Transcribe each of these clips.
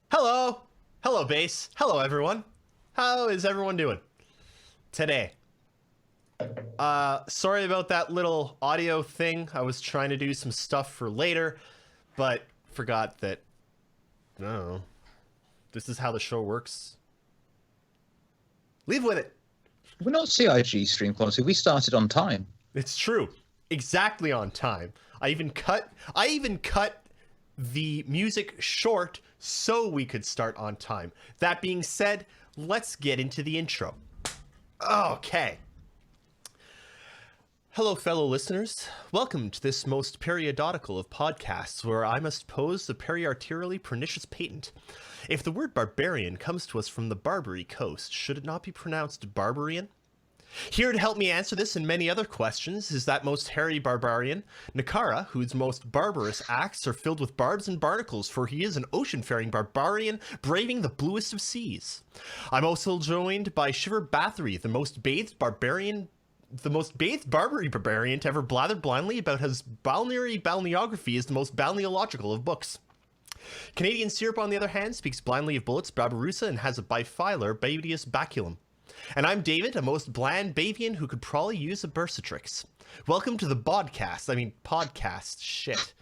Hello! Hello, base. Hello, everyone. How is everyone doing today? Sorry about that little audio thing. I was trying to do some stuff for later, but forgot that, no, this is how the show works. Leave with it. We're not CIG stream quality. We started on time. It's true. Exactly on time. I even cut the music short so we could start on time. That being said, let's get into the intro. Okay. Hello, fellow listeners. Welcome to this most periodical of podcasts where I must pose the periarterially pernicious patent. If the word barbarian comes to us from the Barbary coast, should it not be pronounced barbarian? Here to help me answer this and many other questions is that most hairy barbarian, Nakara, whose most barbarous acts are filled with barbs and barnacles, for he is an ocean-faring barbarian braving the bluest of seas. I'm also joined by Shiver Bathory, the most bathed Barbary barbarian to ever blather blindly about his balneography is the most balneological of books. Canadian Syrup, on the other hand, speaks blindly of bullets, Barbaroussa, and has a bifilar Babidius baculum. And I'm David, a most bland Bavian who could probably use a Bursatrix. Welcome to the podcast, shit.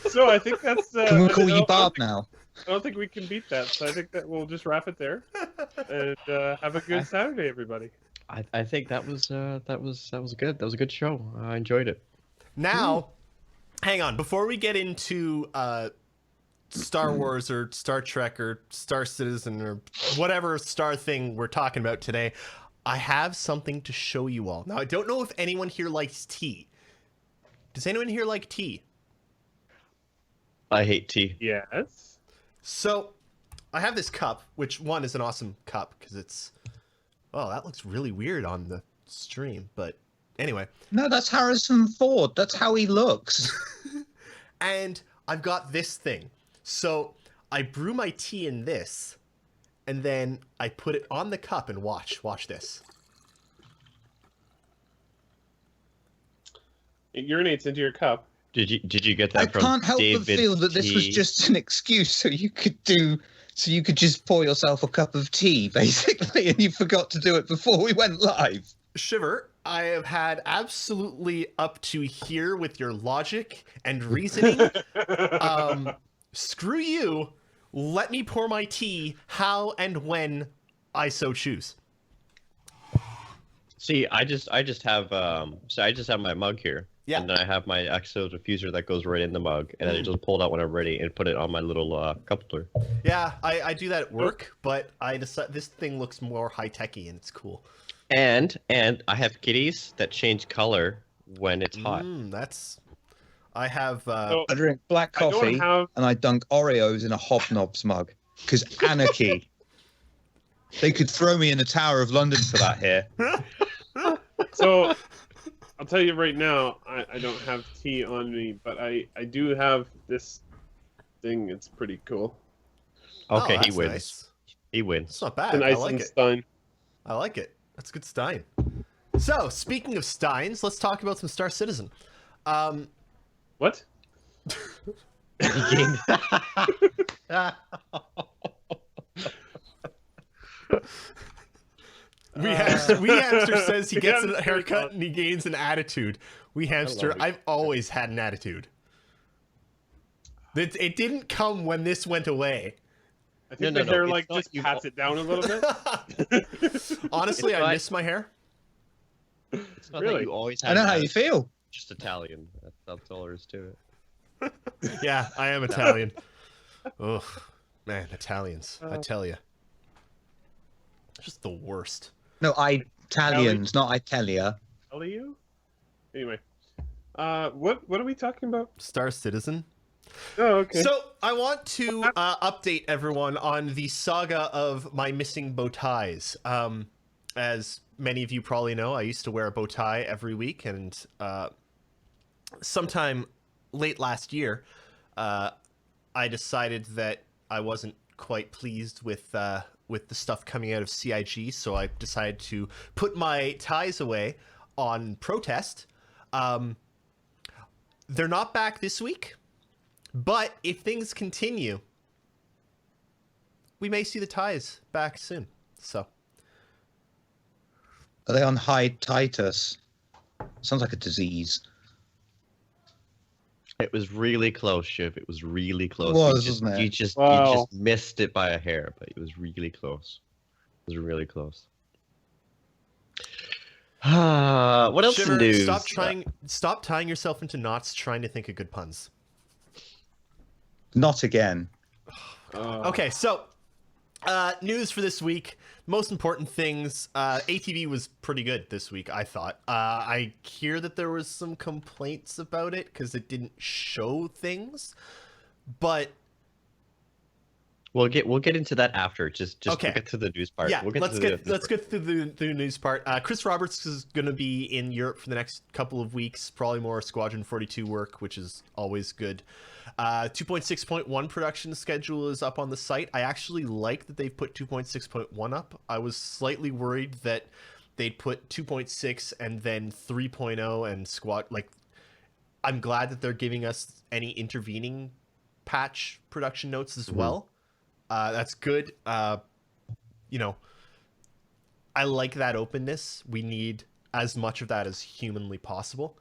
So I think that's... Can we call you Barb now? I don't think we can beat that, so I think that we'll just wrap it there. And have a good Saturday, everybody. I think that was good. That was a good show. I enjoyed it. Now, hang on. Before we get into Star Wars or Star Trek or Star Citizen or whatever star thing we're talking about today, I have something to show you all. Now, I don't know if anyone here likes tea. Does anyone here like tea? I hate tea. Yes. So, I have this cup, which one is an awesome cup because it's... Oh, that looks really weird on the stream, but anyway. No, that's Harrison Ford. That's how he looks. And I've got this thing. So I brew my tea in this, and then I put it on the cup and watch this. It urinates into your cup. Did you get that I from can't help David but feel that this was T? just an excuse so you could just pour yourself a cup of tea, basically, and you forgot to do it before we went live. Shiver, I have had absolutely up to here with your logic and reasoning. Screw you. Let me pour my tea how and when I so choose. See, I just have my mug here. Yeah. And then I have my Exo diffuser that goes right in the mug, and then I just pull it out when I'm ready and put it on my little cup holder. Yeah, I do that at work, but I decide this thing looks more high-techy and it's cool. And I have kitties that change color when it's hot. I have So, I drink black coffee and I dunk Oreos in a Hobnobs mug. Because anarchy. They could throw me in the Tower of London for that here. so I'll tell you right now, I don't have tea on me, but I do have this thing. It's pretty cool. Okay, he that's wins. nice. He wins. It's not bad. An I like it. Eisenstein. I like it. That's good Stein. So, speaking of Steins, let's talk about some Star Citizen. What? Wee Hamster says he gets a haircut and he gains an attitude. Wee Hamster, I've always had an attitude. It didn't come when this went away. I think No, the hair it's not just you. pats it down a little bit. Honestly, It's I not- miss my hair. It's not Really? that you always I have know how that, you feel. just Italian. That's all there is to it. Yeah, I am Italian. Ugh, man, Italians, I tell you. Just the worst. No, Italians, not Italia. Tell you? Anyway. What are we talking about? Star Citizen. Oh, okay. So I want to update everyone on the saga of my missing bow ties. As many of you probably know, I used to wear a bow tie every week, and sometime late last year, I decided that I wasn't quite pleased with the stuff coming out of CIG, so I decided to put my ties away on protest. they're not back this week, but if things continue, we may see the ties back soon. So, are they on high titus? Sounds like a disease. It was really close, Shiv. It was really close. Wasn't it? You just missed it by a hair, but it was really close. It was really close. What else Shiver, in news? Stop tying yourself into knots trying to think of good puns. Not again. Okay, so news for this week. Most important things. ATV was pretty good this week, I thought. I hear that there was some complaints about it because it didn't show things, but we'll get into that after. Just okay. Get to the news part. Yeah, let's get through the news part. Chris Roberts is going to be in Europe for the next couple of weeks. Probably more Squadron 42 work, which is always good. 2.6.1 production schedule is up on the site. I actually like that they've put 2.6.1 up. I was slightly worried that they'd put 2.6 and then 3.0 and squad. Like, I'm glad that they're giving us any intervening patch production notes as well. That's good. You know, I like that openness. We need as much of that as humanly possible.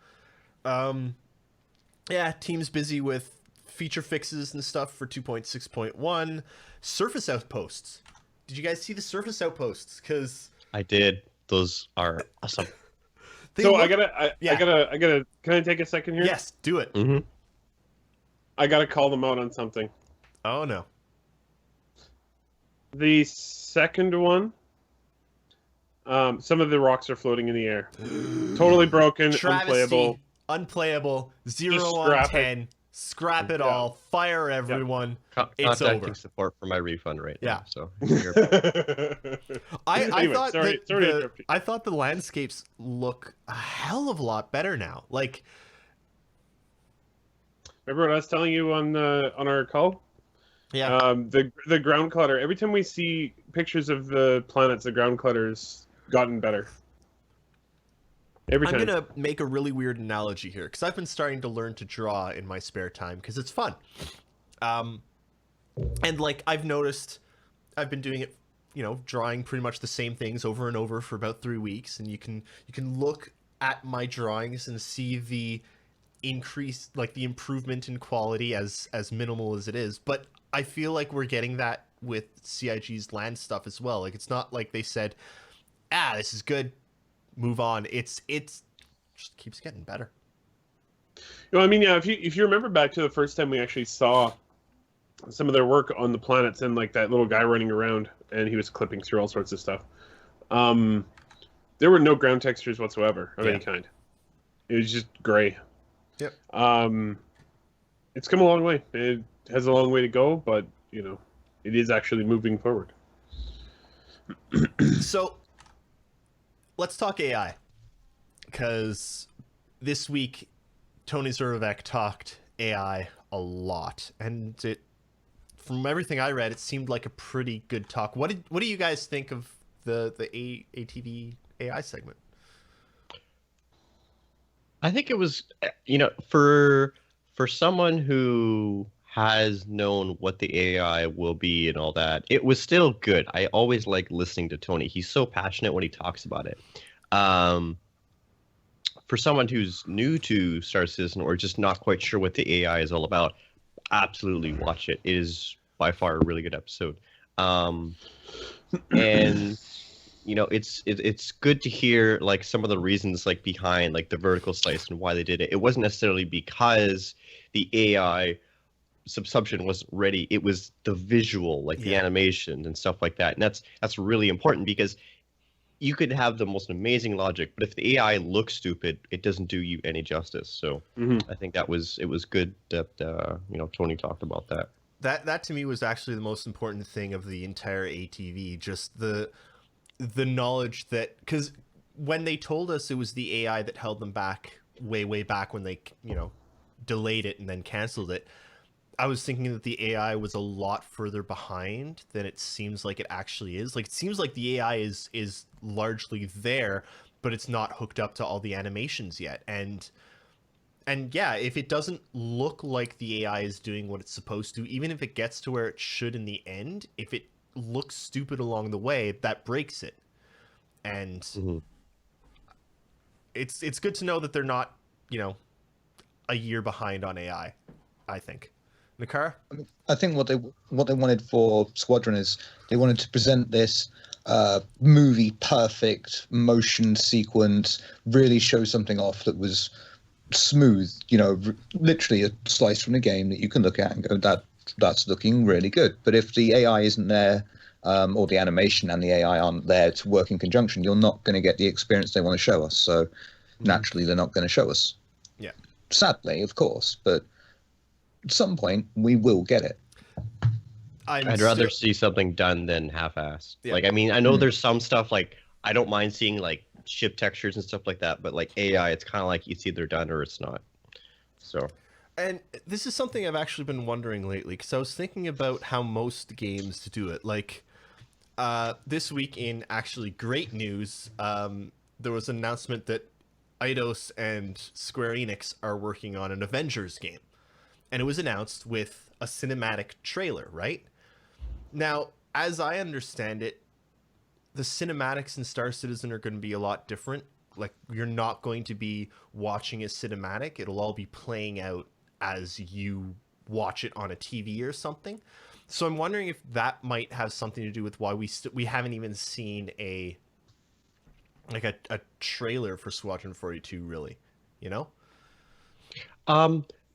Yeah, team's busy with feature fixes and stuff for 2.6.1. Surface outposts. Did you guys see the surface outposts? Because I did. Those are awesome. I gotta. Can I take a second here? Yes, do it. Mm-hmm. I gotta call them out on something. Oh no. The second one, some of the rocks are floating in the air. Totally broken, Travesty, unplayable, 0 on 10. Scrap it all. Fire everyone. It's Contacting over. support for my refund right now. Yeah. So I thought the landscapes look a hell of a lot better now. Like, remember what I was telling you on our call? Yeah. The ground clutter. Every time we see pictures of the planets, the ground clutter's gotten better. Every time. I'm gonna make a really weird analogy here because I've been starting to learn to draw in my spare time because it's fun. And like I've noticed, I've been doing it, you know, drawing pretty much the same things over and over for about 3 weeks, and you can look at my drawings and see the increase, like the improvement in quality as minimal as it is. But I feel like we're getting that with CIG's land stuff as well. Like it's not like they said, this is good, move on. It's just keeps getting better. You know, I mean, yeah, if you remember back to the first time we actually saw some of their work on the planets and like that little guy running around and he was clipping through all sorts of stuff. There were no ground textures whatsoever of any kind. It was just gray. Yep. It's come a long way. It has a long way to go, but you know, it is actually moving forward. So let's talk AI, because this week Tony Zurovec talked AI a lot, and from everything I read, it seemed like a pretty good talk. What do you guys think of the ATV AI segment? I think it was, you know, for someone who has known what the AI will be and all that, it was still good. I always like listening to Tony. He's so passionate when he talks about it. For someone who's new to Star Citizen or just not quite sure what the AI is all about, absolutely watch it. It is by far a really good episode. And you know, it's good to hear like some of the reasons like behind like the vertical slice and why they did it. It wasn't necessarily because the AI subsumption wasn't ready. It was the visual, like the animation and stuff like that. And that's really important because you could have the most amazing logic, but if the AI looks stupid, it doesn't do you any justice. So I think it was good that you know, Tony talked about that. That to me was actually the most important thing of the entire ATV, just the knowledge that, because when they told us it was the AI that held them back way back when they, you know, delayed it and then canceled it, I was thinking that the AI was a lot further behind than it seems like it actually is. Like, it seems like the AI is largely there, but it's not hooked up to all the animations yet. And And yeah, if it doesn't look like the AI is doing what it's supposed to, even if it gets to where it should in the end, if it looks stupid along the way, that breaks it. And it's good to know that they're not, a year behind on AI, I think. Nakara? I think what they wanted for Squadron is they wanted to present this movie perfect motion sequence, really show something off that was smooth, literally a slice from the game that you can look at and go, that's looking really good. But if the AI isn't there, or the animation and the AI aren't there to work in conjunction, you're not going to get the experience they want to show us. So naturally, they're not going to show us. Yeah. Sadly, of course, but at some point we will get it. I'd rather see something done than half-assed. Yeah. Like, I mean, I know there's some stuff like I don't mind seeing like ship textures and stuff like that, but like AI, it's kind of like it's either done or it's not. So. And this is something I've actually been wondering lately, because I was thinking about how most games do it. Like, this week in actually great news, there was an announcement that Eidos and Square Enix are working on an Avengers game. And it was announced with a cinematic trailer, right? Now, as I understand it, the cinematics in Star Citizen are going to be a lot different. Like, you're not going to be watching a cinematic. It'll all be playing out as you watch it on a TV or something. So I'm wondering if that might have something to do with why we haven't even seen a trailer for Squadron 42, really,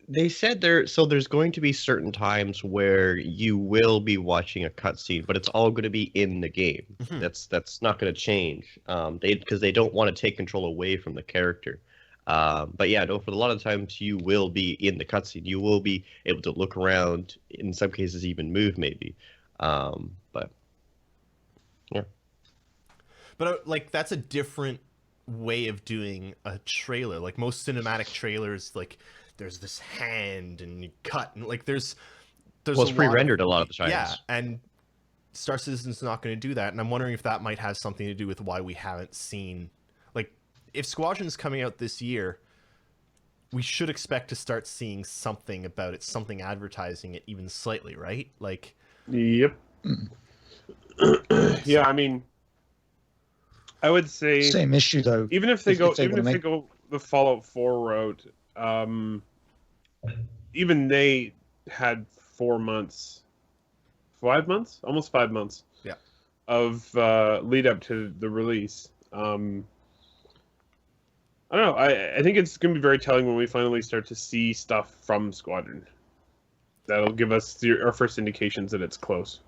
They said there's going to be certain times where you will be watching a cutscene, but it's all going to be in the game. Mm-hmm. That's not going to change. Because they don't want to take control away from the character. But yeah, no, for a lot of times you will be in the cutscene. You will be able to look around, in some cases even move maybe. But yeah. But like, that's a different way of doing a trailer. Like, most cinematic trailers, like, there's this hand and you cut, and like there's well, it's pre-rendered a lot of the times. Yeah, and Star Citizen's not going to do that, and I'm wondering if that might have something to do with why we haven't seen, like, if Squadron's coming out this year, we should expect to start seeing something about it, something advertising it even slightly, right? Like, yep. Yeah, I mean, I would say same issue though. Even if they go the Fallout 4 route, even they had 4 months, 5 months, almost 5 months, of lead up to the release. I don't know. I think it's going to be very telling when we finally start to see stuff from Squadron. That'll give us our first indications that it's close.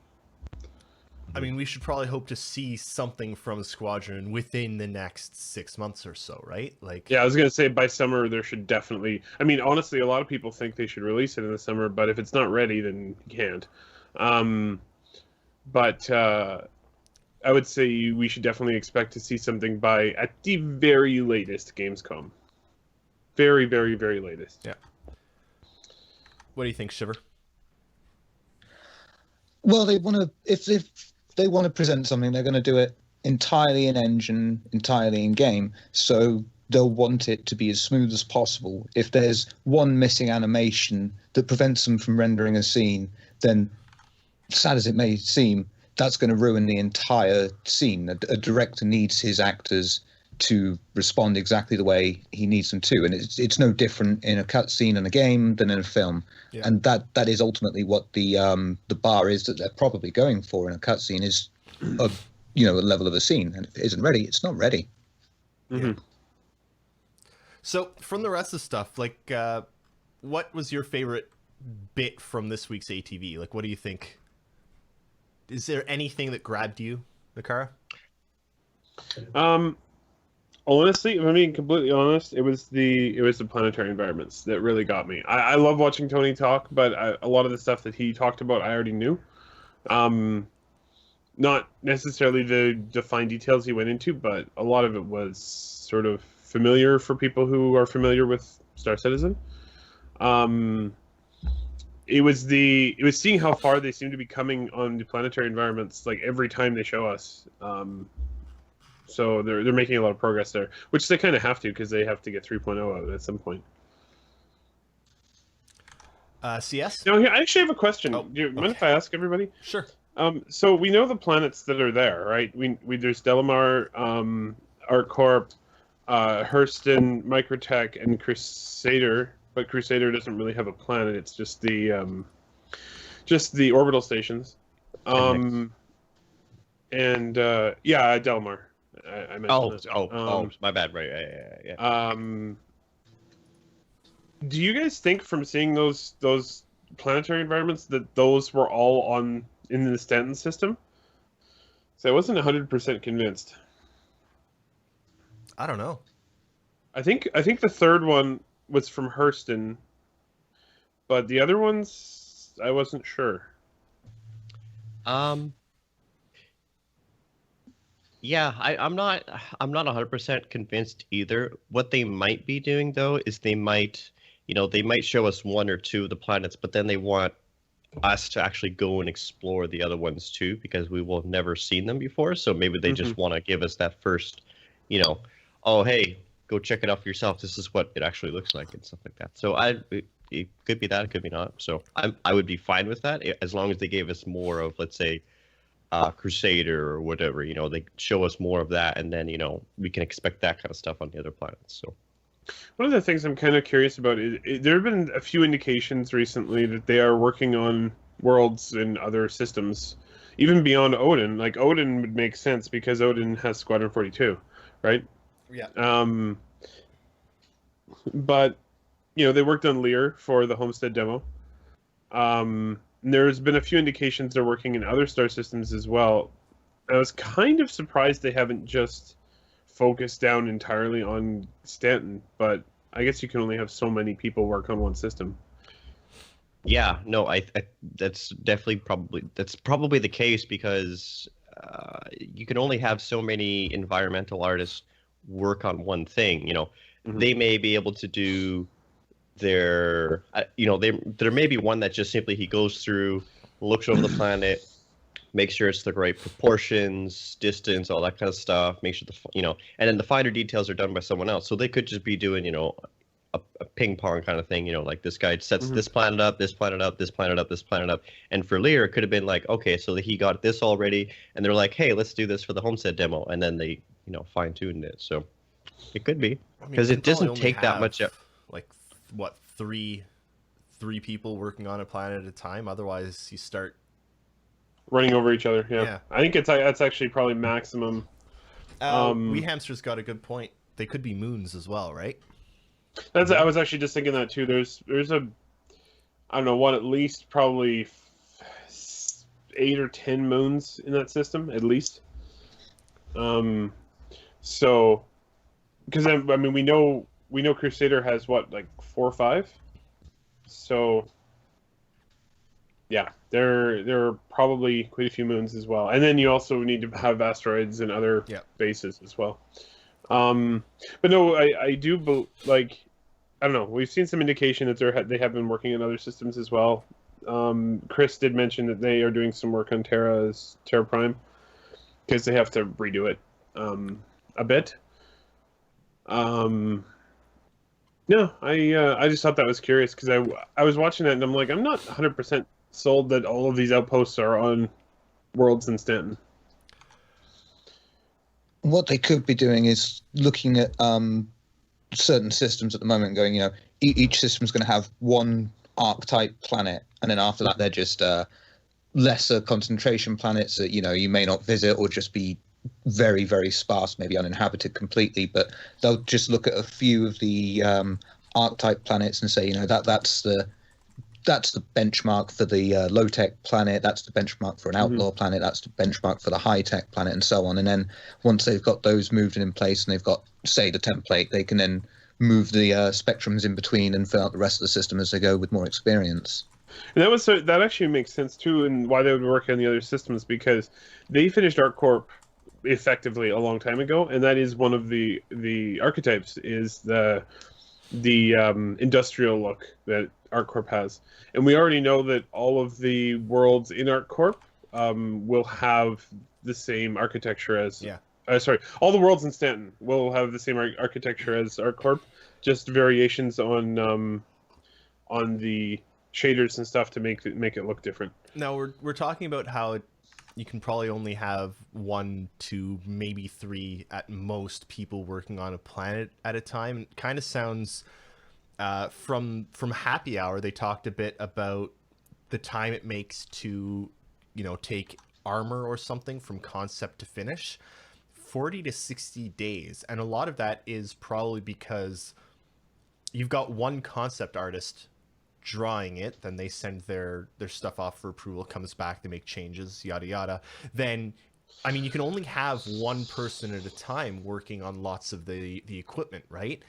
I mean, we should probably hope to see something from Squadron within the next 6 months or so, right? Like, yeah, I was going to say by summer there should definitely. I mean, honestly, a lot of people think they should release it in the summer, but if it's not ready, then you can't. But I would say we should definitely expect to see something by, at the very latest, Gamescom. Very, very, very latest. Yeah. What do you think, Shiver? Well, they want to, if they want to present something, they're going to do it entirely in engine, entirely in game. So they'll want it to be as smooth as possible. If there's one missing animation that prevents them from rendering a scene, then, sad as it may seem, that's going to ruin the entire scene. A director needs his actors to respond exactly the way he needs them to, and it's no different in a cutscene in a game than in a film. Yeah. And that is ultimately what the bar is that they're probably going for in a cutscene, is a level of a scene. And if it isn't ready, it's not ready. Mm-hmm. Yeah. So from the rest of the stuff, like, what was your favorite bit from this week's ATV? Like, what do you think? Is there anything that grabbed you, Nakara? Honestly, if I'm being completely honest, it was the planetary environments that really got me. I love watching Tony talk, but a lot of the stuff that he talked about, I already knew. Not necessarily the fine details he went into, but a lot of it was sort of familiar for people who are familiar with Star Citizen. It was seeing how far they seem to be coming on the planetary environments, like every time they show us. So they're making a lot of progress there, which they kind of have to, because they have to get 3.0 out at some point. CS? Now, I actually have a question. Oh, Do you mind if okay. I ask everybody? Sure. So we know the planets that are there, right? We there's Delamar, ArcCorp, Hurston, Microtech, and Crusader. But Crusader doesn't really have a planet. It's just the orbital stations. Yeah, Delamar. I mentioned that. My bad. Right. Yeah. Do you guys think from seeing those planetary environments that those were all in the Stanton system? So I wasn't 100% convinced. I don't know. I think the third one was from Hurston, but the other ones I wasn't sure. Yeah, I'm not 100% convinced either. What they might be doing though is they might show us one or two of the planets, but then they want us to actually go and explore the other ones too, because we will have never seen them before. So maybe they just want to give us that first, oh, hey, go check it out for yourself. This is what it actually looks like and stuff like that. So it could be that, it could be not. So I would be fine with that as long as they gave us more of, let's say, Crusader or whatever. They show us more of that, and then we can expect that kind of stuff on the other planets. So. One of the things I'm kind of curious about is there have been a few indications recently that they are working on worlds in other systems, even beyond Odin. Like Odin would make sense because Odin has Squadron 42, right? Yeah. But they worked on Lear for the Homestead demo. There's been a few indications they're working in other star systems as well. I was kind of surprised they haven't just focused down entirely on Stanton, but I guess you can only have so many people work on one system. Yeah, no, I that's probably the case because you can only have so many environmental artists work on one thing. They may be able to do there may be one that just simply he goes through, looks over the planet, makes sure it's the right proportions, distance, all that kind of stuff, make sure and then the finer details are done by someone else. So they could just be doing a ping pong kind of thing, like this guy sets this planet up, this planet up, this planet up, this planet up. And for Lear it could have been like, okay, so he got this already, and they're like, hey, let's do this for the Homestead demo, and then they fine-tuned it. So it could be because it doesn't take that much like what, three people working on a planet at a time. Otherwise you start running over each other. Yeah. I think that's actually probably maximum. Wee Hamster's got a good point. They could be moons as well, right? I was actually just thinking that too. There's I don't know what, at least probably 8 or 10 moons in that system at least. So because I mean we know Crusader has what, like 4 or 5. So yeah, there are probably quite a few moons as well, and then you also need to have asteroids and other bases as well. But no, I do I don't know. We've seen some indication that they have been working on other systems as well. Chris did mention that they are doing some work on Terra Prime because they have to redo it a bit. No, I just thought that was curious because I was watching that and I'm like, I'm not 100% sold that all of these outposts are on worlds in Stanton. What they could be doing is looking at certain systems at the moment, going, each system's going to have one archetype planet, and then after that they're just lesser concentration planets that you may not visit, or just be very, very sparse, maybe uninhabited completely. But they'll just look at a few of the archetype planets and say, that's the benchmark for the low-tech planet, that's the benchmark for an outlaw planet, that's the benchmark for the high-tech planet, and so on. And then once they've got those moved in place and they've got, say, the template, they can then move the spectrums in between and fill out the rest of the system as they go with more experience. And that actually makes sense too, and why they would work on the other systems, because they finished ArcCorp effectively a long time ago, and that is one of the archetypes is the industrial look that ArcCorp has. And we already know that all of the worlds in ArcCorp will have the same architecture as all the worlds in Stanton will have the same architecture as ArcCorp, just variations on the shaders and stuff to make it look different. Now we're talking about how you can probably only have 1, 2, maybe 3 at most people working on a planet at a time. It kind of sounds from Happy Hour, they talked a bit about the time it makes to, take armor or something from concept to finish. 40 to 60 days, and a lot of that is probably because you've got one concept artist drawing it, then they send their stuff off for approval, comes back, they make changes, yada yada. Then you can only have one person at a time working on lots of the equipment, right?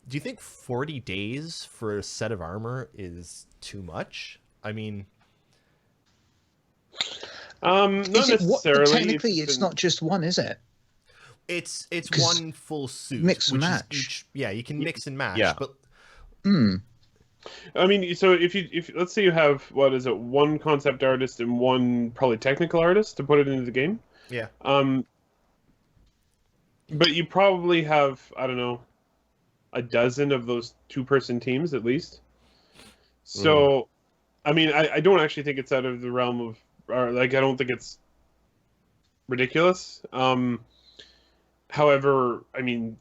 Do you think 40 days for a set of armor is too much? Not necessarily. Technically, it's not just one, is it? It's one full suit. Mix and match. You can mix and match. Yeah. But so if let's say you have, what is it, one concept artist and one probably technical artist to put it into the game. Yeah. But you probably have, I don't know, a dozen of those 2-person teams at least. So, I don't actually think it's out of the realm of, I don't think it's ridiculous. However,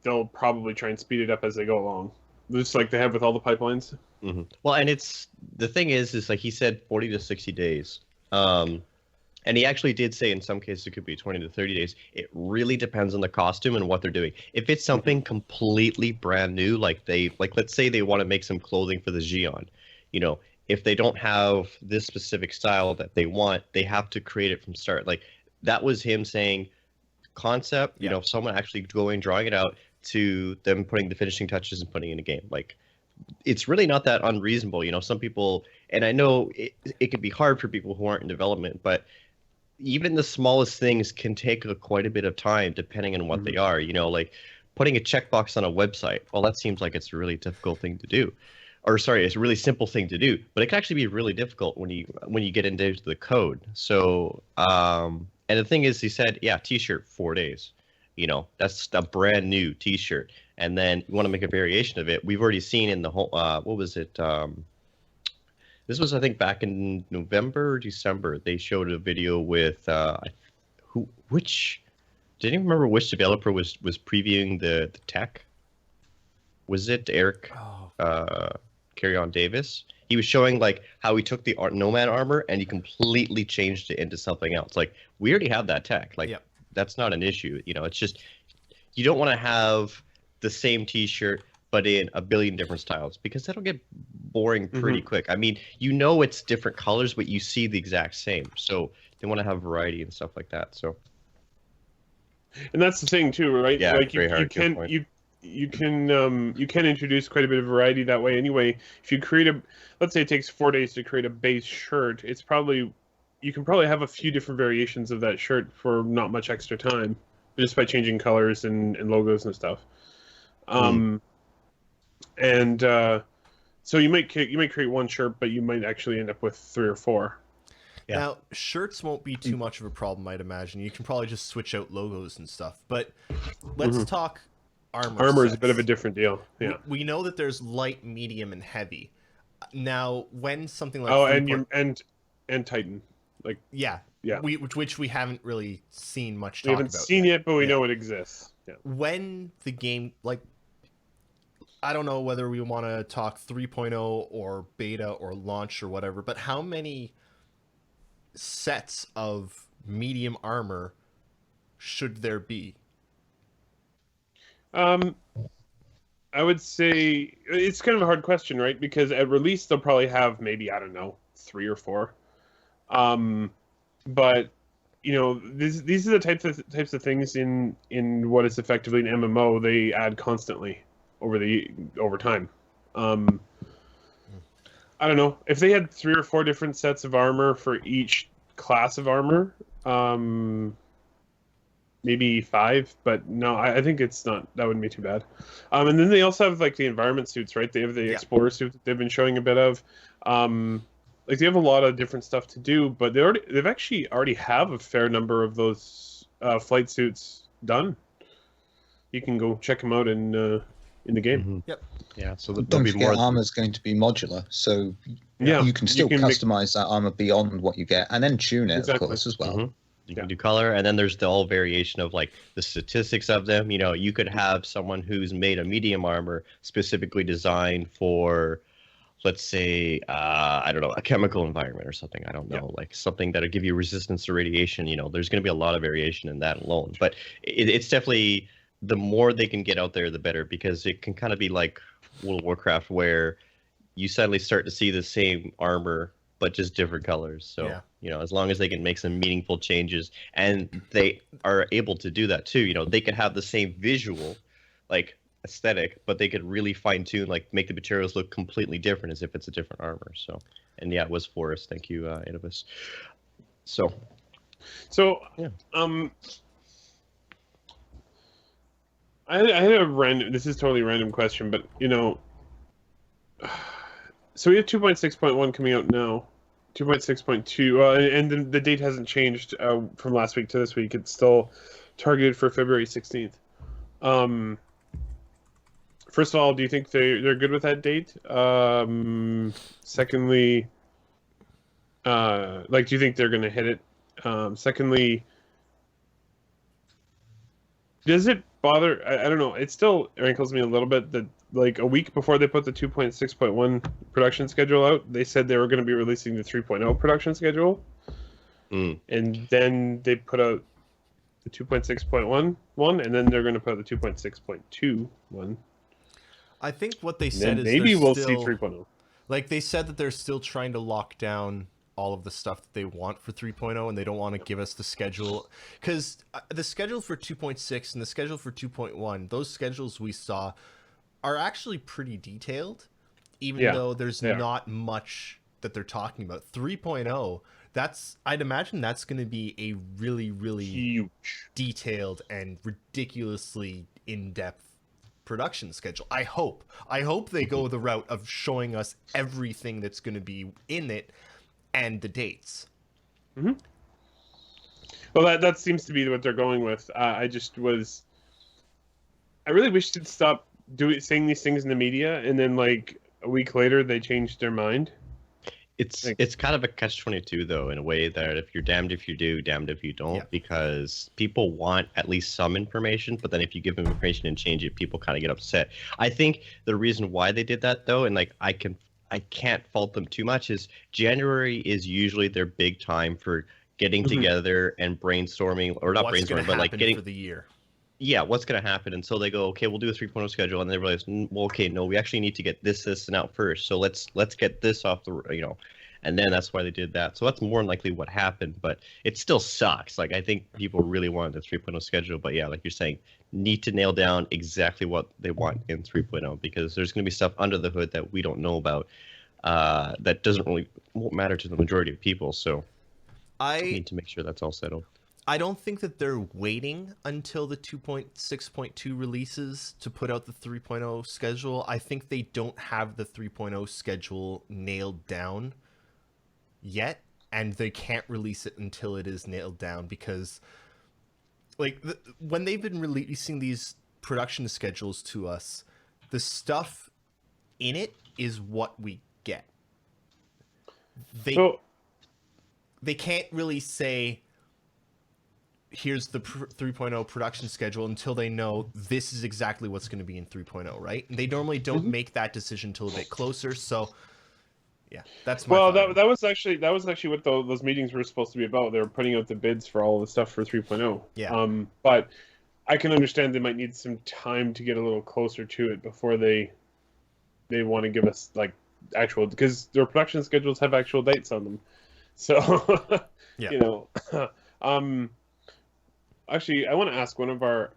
they'll probably try and speed it up as they go along, just like they have with all the pipelines. Mm-hmm. Well, and the thing is like he said 40 to 60 days. And he actually did say in some cases it could be 20 to 30 days. It really depends on the costume and what they're doing. If it's something completely brand new, like let's say they want to make some clothing for the Xion, if they don't have this specific style that they want, they have to create it from start. Like that was him saying concept, someone actually going, drawing it out, to them putting the finishing touches and putting it in a game. Like it's really not that unreasonable. Some people, and I know it can be hard for people who aren't in development, but even the smallest things can take quite a bit of time depending on what they are. Like putting a checkbox on a website. Well, that seems like it's a really difficult thing to do. Or sorry, it's a really simple thing to do, but it can actually be really difficult when you get into the code. So, and the thing is, he said, t-shirt 4 days. That's a brand new t-shirt. And then you want to make a variation of it. We've already seen in the whole, what was it? This was, I think, back in November or December. They showed a video with didn't even remember which developer was previewing the tech. Was it Eric Carry On Davis? He was showing like how he took the Nomad armor and he completely changed it into something else. Like we already have that tech. Like that's not an issue. It's just you don't want to have the same T-shirt but in a billion different styles because that'll get boring pretty quick. It's different colors, but you see the exact same. So they want to have variety and stuff like that. So, and that's the thing too, right? Yeah, like very hard. You can introduce quite a bit of variety that way anyway. If you create let's say it takes 4 days to create a base shirt, you can probably have a few different variations of that shirt for not much extra time, just by changing colors and logos and stuff. So you might create one shirt, but you might actually end up with 3 or 4. Yeah. Now, shirts won't be too much of a problem, I'd imagine. You can probably just switch out logos and stuff. But let's talk armor. Armor is sets. a bit of a different deal. Yeah. We know that there's light, medium, and heavy. Now, when something like and Titan, like yeah, which we haven't really seen much. We haven't seen yet, but we know it exists. Yeah. When the game, like, I don't know whether we want to talk 3.0 or beta or launch or whatever, but how many sets of medium armor should there be? I would say it's kind of a hard question, right? Because at release they'll probably have maybe, I don't know, 3 or 4. But these are the types of things in what is effectively an MMO they add constantly over time. I don't know if they had 3 or 4 different sets of armor for each class of armor. Maybe 5, but no, I think it's not. That wouldn't be too bad. And then they also have like the environment suits, right? They have the explorer suit that they've been showing a bit of. Like they have a lot of different stuff to do, but they've actually already have a fair number of those flight suits done. You can go check them out in in the game. Mhm. Yep. Yeah, so Don't there'll be forget, more. armor's going to be modular, so Yeah, you can still make- customize that armor beyond what you get, and then tune it, Exactly. of course, as well. Mhm. You Yeah. can do color, and then there's the whole variation of like the statistics of them. You know, you could have someone who's made a medium armor specifically designed for, let's say, I don't know, a chemical environment or something. I don't know, like something that'll give you resistance to radiation. You know, there's going to be a lot of variation in that alone. But it's definitely, the more they can get out there, the better, because it can kind of be like World of Warcraft, where you suddenly start to see the same armor but just different colors. So Yeah. you know, as long as they can make some meaningful changes, and they are able to do that too. You know, they could have the same visual, like aesthetic, but they could really fine tune, like make the materials look completely different as if it's a different armor. So, and yeah, it was Forest. Thank you, Innovis. So yeah. I had a random. This is totally random question, but you know, so we have 2.6.1 coming out now, 2.6.2, and the date hasn't changed from last week to this week. It's still targeted for February 16th. First of all, do you think they're good with that date? Secondly, like, do you think they're going to hit it? Secondly, does it bother? I don't know. It still rankles me a little bit that, like, a week before they put the 2.6.1 production schedule out, they said they were going to be releasing the 3.0 production schedule. And then they put out the 2.6.1 one, and then they're going to put out the 2.6.2 one. I think what they And said then is maybe they're we'll still, see 3.0. like they said that they're still trying to lock down all of the stuff that they want for 3.0, and they don't want to give us the schedule, because the schedule for 2.6 and the schedule for 2.1, those schedules we saw are actually pretty detailed, even though there's not much that they're talking about. 3.0, I'd imagine that's going to be a really, really Huge, detailed and ridiculously in-depth production schedule. I hope they go the route of showing us everything that's going to be in it and the dates. Mm-hmm. Well, that seems to be what they're going with. I really wish they'd stop saying these things in the media, and then like a week later they changed their mind. It's kind of a catch-22 though, in a way that if you're damned if you do, damned if you don't, because people want at least some information, but then if you give them information and change it, people kind of get upset. I think the reason why they did that though, and like I can't fault them too much, is January is usually their big time for getting together and brainstorming, or not brainstorming, but like getting for the year. Yeah, what's going to happen? And so they go, okay, we'll do a 3.0 schedule, and they realize, well, okay, no, we actually need to get this, and out first. So let's get this off the, and then that's why they did that. So that's more than likely what happened, but it still sucks. Like, I think people really wanted the 3.0 schedule, but yeah, like you're saying, need to nail down exactly what they want in 3.0, because there's going to be stuff under the hood that we don't know about that won't matter to the majority of people. So I need to make sure that's all settled. I don't think that they're waiting until the 2.6.2 releases to put out the 3.0 schedule. I think they don't have the 3.0 schedule nailed down yet, and they can't release it until it is nailed down, because like when they've been releasing these production schedules to us, the stuff in it is what we get. They can't really say, here's the 3.0 production schedule, until they know this is exactly what's going to be in 3.0, right? And they normally don't make that decision until a bit closer. So yeah, that's my that was actually what those meetings were supposed to be about. They were putting out the bids for all the stuff for 3.0. Yeah. But I can understand they might need some time to get a little closer to it before they want to give us like actual, because their production schedules have actual dates on them. So actually, I want to ask one of our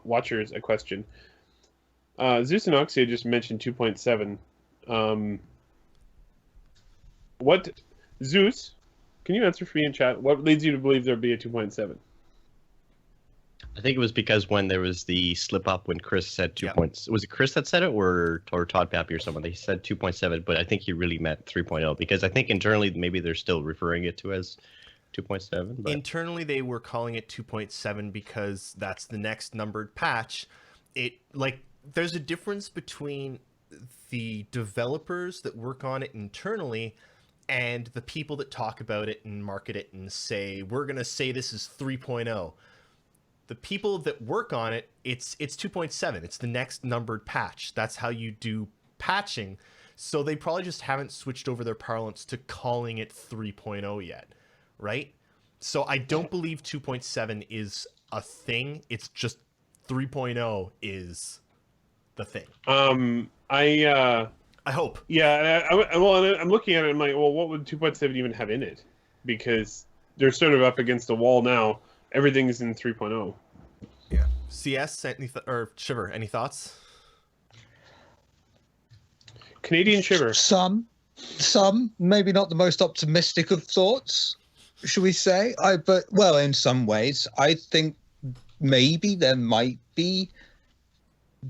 watchers a question. Zeus and Oxia just mentioned 2.7. What, Zeus? Can you answer for me in chat? What leads you to believe there'll be a 2.7? I think it was because when there was the slip up when Chris said 2. Was it Chris that said it, or Todd Pappy or someone? They said 2.7, but I think he really meant 3.0, because I think internally maybe they're still referring it to as 2.7. But internally they were calling it 2.7 because that's the next numbered patch. there's a difference between the developers that work on it internally and the people that talk about it and market it and say, we're going to say this is 3.0. The people that work on it, it's 2.7. It's the next numbered patch. That's how you do patching. So they probably just haven't switched over their parlance to calling it 3.0 yet, right? So I don't believe 2.7 is a thing. It's just 3.0 is the thing. I hope. Yeah, I'm looking at it. I'm like, well, what would 2.7 even have in it? Because they're sort of up against a wall now. Everything's in 3.0. Yeah. CS or Shiver, any thoughts? Canadian Shiver. Some, maybe not the most optimistic of thoughts, should we say? But in some ways, I think maybe there might be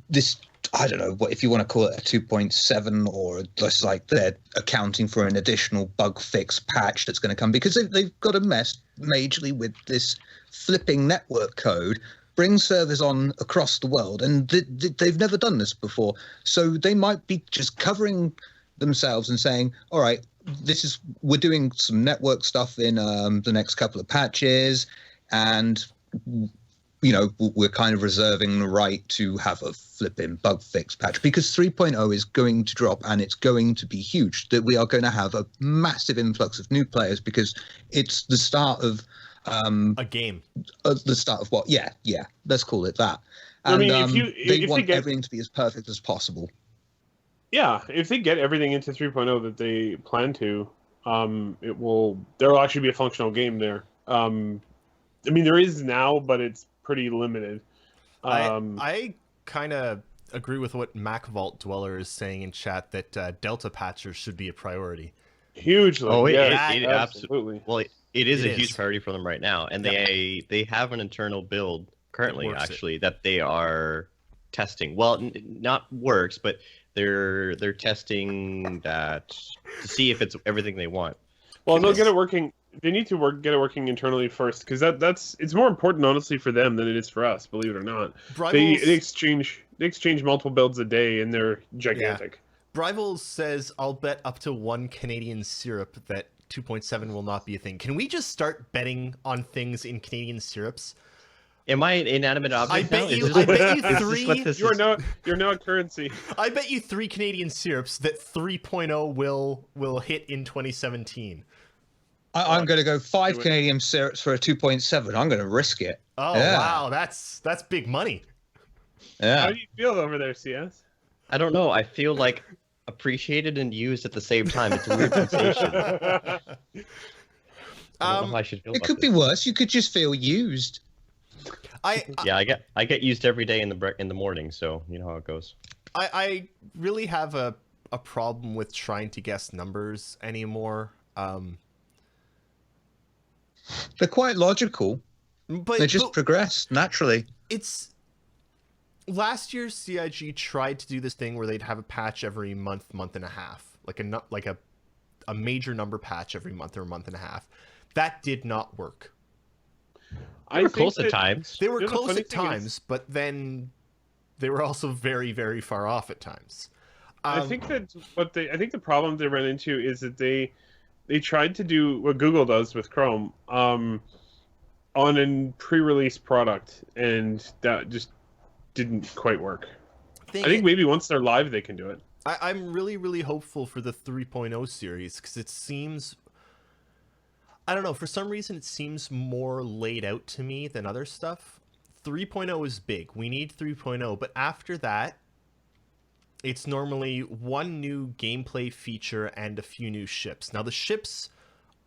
this. I don't know what if you want to call it a 2.7 or just like they're accounting for an additional bug fix patch that's going to come because they've got to mess majorly with this flipping network code, bring servers on across the world, and they've never done this before. So they might be just covering themselves and saying, all right, we're doing some network stuff in the next couple of patches, and we're kind of reserving the right to have a flipping bug fix patch because 3.0 is going to drop and it's going to be huge. That we are going to have a massive influx of new players because it's the start of a game. The start of what? Yeah. Let's call it that. And they want everything to be as perfect as possible. Yeah, if they get everything into 3.0 that they plan to, there will actually be a functional game there. There is now, but it's pretty limited. I kind of agree with what MacVault Dweller is saying in chat that Delta patchers should be a priority. Hugely. Oh, yeah, absolutely. Well, it is a huge priority for them right now, and they have an internal build currently actually that they are testing. Well, not works, but they're testing that to see if it's everything they want. Well, they'll get it working. They need to get it working internally first, because it's more important, honestly, for them than it is for us. Believe it or not, they exchange multiple builds a day, and they're gigantic. Yeah. Brivels says, "I'll bet up to 1 Canadian syrup that 2.7 will not be a thing." Can we just start betting on things in Canadian syrups? Am I an inanimate object? I bet you 3. You're now a currency. I bet you 3 Canadian syrups that 3.0 will hit in 2017. I'm going to go 5 Canadian syrups for a 2.7. I'm going to risk it. Oh, yeah. Wow. That's big money. Yeah. How do you feel over there, CS? I don't know. I feel like appreciated and used at the same time. It's a weird sensation. I don't know how I should feel it about could be worse. You could just feel used. I get used every day in the morning, so you know how it goes. I really have a problem with trying to guess numbers anymore. They're quite logical. But they just progress naturally. It's last year CIG tried to do this thing where they'd have a patch every month and a half, like a major number patch every month or a month and a half. That did not work. They were close at times. They were close at times, but then they were also very, very far off at times. I think the problem they ran into is that they tried to do what Google does with Chrome on a pre-release product, and that just didn't quite work. I think maybe once they're live, they can do it. I'm really, really hopeful for the 3.0 series because it seems... I don't know, for some reason it seems more laid out to me than other stuff. 3.0 is big. We need 3.0, but after that, it's normally one new gameplay feature and a few new ships. Now, the ships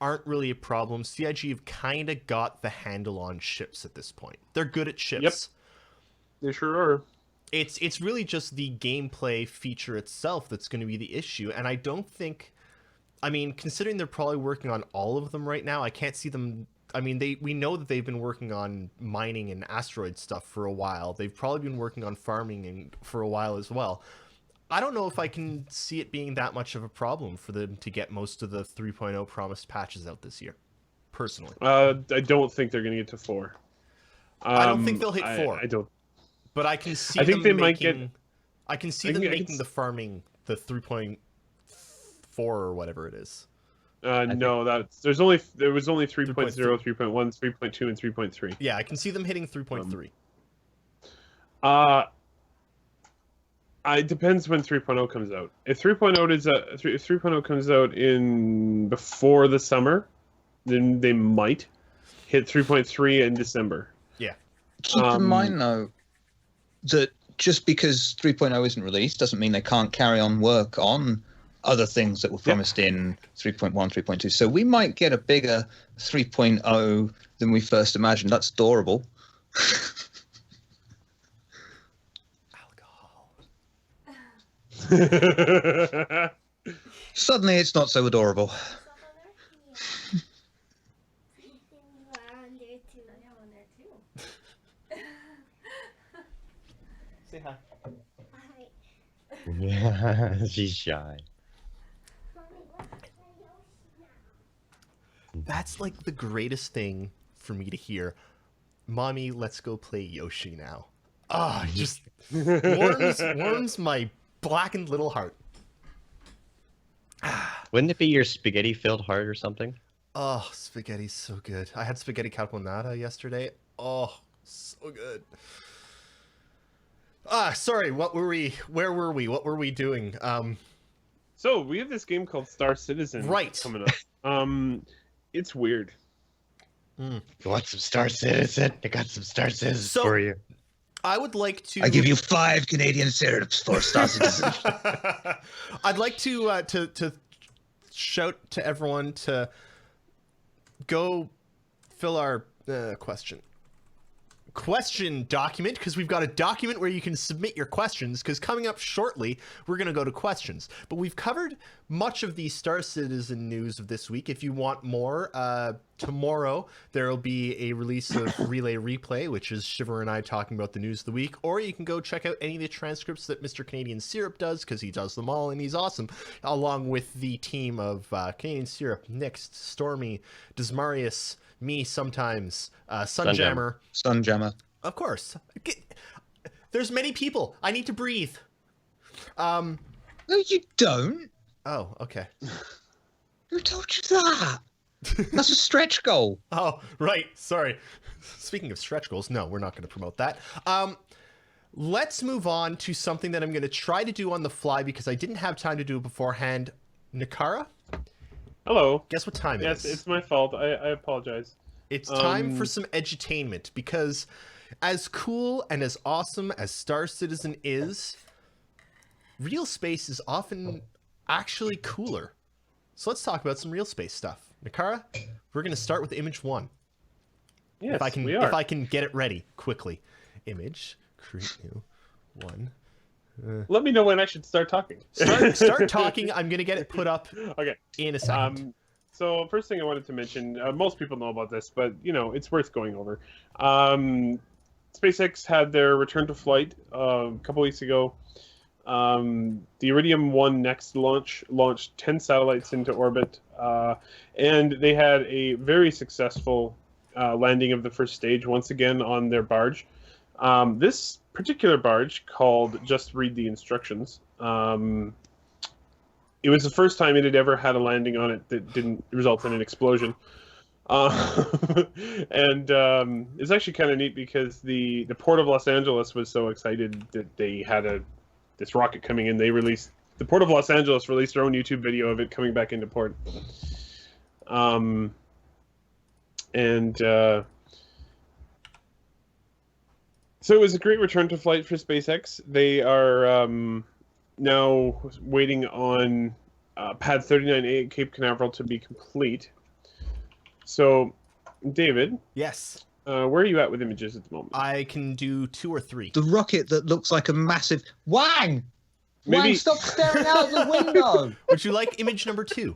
aren't really a problem. CIG have kind of got the handle on ships at this point. They're good at ships. Yep. They sure are. It's really just the gameplay feature itself that's going to be the issue, and I don't think... I mean, considering they're probably working on all of them right now, I can't see them... I mean, we know that they've been working on mining and asteroid stuff for a while. They've probably been working on farming for a while as well. I don't know if I can see it being that much of a problem for them to get most of the 3.0 promised patches out this year, personally. I don't think they're going to get to 4. I don't think they'll hit 4. I don't. But I can see I think them they might get. I can see I them can- I can making the s- farming the 3.4 or whatever it is. No, there was only 3.0, 3.3. 3.1, 3.2, and 3.3. Yeah, I can see them hitting 3.3. It depends when 3.0 comes out. If 3.0 if 3.0 comes out in before the summer, then they might hit 3.3 in December. Yeah. Keep in mind, though, that just because 3.0 isn't released doesn't mean they can't carry on work on other things that were promised in 3.1, 3.2. So we might get a bigger 3.0 than we first imagined. That's adorable. Alcohol. Suddenly it's not so adorable. Say hi. Yeah, she's shy. That's like the greatest thing for me to hear. Mommy, let's go play Yoshi now. Ah, it just warms my blackened little heart. Wouldn't it be your spaghetti-filled heart or something? Oh, spaghetti's so good. I had spaghetti carbonara yesterday. Oh, so good. Sorry, what were we? Where were we? What were we doing? So we have this game called Star Citizen coming up. It's weird. You want some Star Citizen? I got some Star Citizen for you. I would like to. I give you 5 Canadian syrups for Star Citizen. I'd like to shout to everyone to go fill our question document, because we've got a document where you can submit your questions, because coming up shortly we're going to go to questions. But we've covered much of the Star Citizen news of this week. If you want more, tomorrow there will be a release of Relay Replay, which is Shiver and I talking about the news of the week, or you can go check out any of the transcripts that Mr. Canadian Syrup does, because he does them all and he's awesome, along with the team of Canadian Syrup, Nixt, Stormy, Desmarius, me sometimes, Sunjammer. Sunjammer. Of course. There's many people. I need to breathe. No, you don't. Oh, okay. Who told you that? That's a stretch goal. Oh, right. Sorry. Speaking of stretch goals, no, we're not going to promote that. Let's move on to something that I'm going to try to do on the fly because I didn't have time to do it beforehand. Nakara? Hello. Guess what time it is? Yes, it's my fault. I apologize. It's time for some edutainment, because as cool and as awesome as Star Citizen is, real space is often actually cooler. So let's talk about some real space stuff. Nakara, we're going to start with image 1. Yes, if we are. If I can get it ready quickly. Image, create new, 1. Let me know when I should start talking. Start talking. I'm going to get it put up Okay. in a second. So first thing I wanted to mention, most people know about this, but it's worth going over. SpaceX had their return to flight a couple weeks ago. The Iridium 1 Next launch launched 10 satellites into orbit, and they had a very successful landing of the first stage once again on their barge. This particular barge, called Just Read the Instructions, it was the first time it had ever had a landing on it that didn't result in an explosion. And it's actually kind of neat because the Port of Los Angeles was so excited that they had this rocket coming in. The Port of Los Angeles released their own YouTube video of it coming back into port. So it was a great return to flight for SpaceX. They are now waiting on Pad 39A at Cape Canaveral to be complete. So, David. Yes. Where are you at with images at the moment? I can do 2 or 3. The rocket that looks like a massive... Wang! Maybe- Wang, stop staring out the window! Would you like image number 2?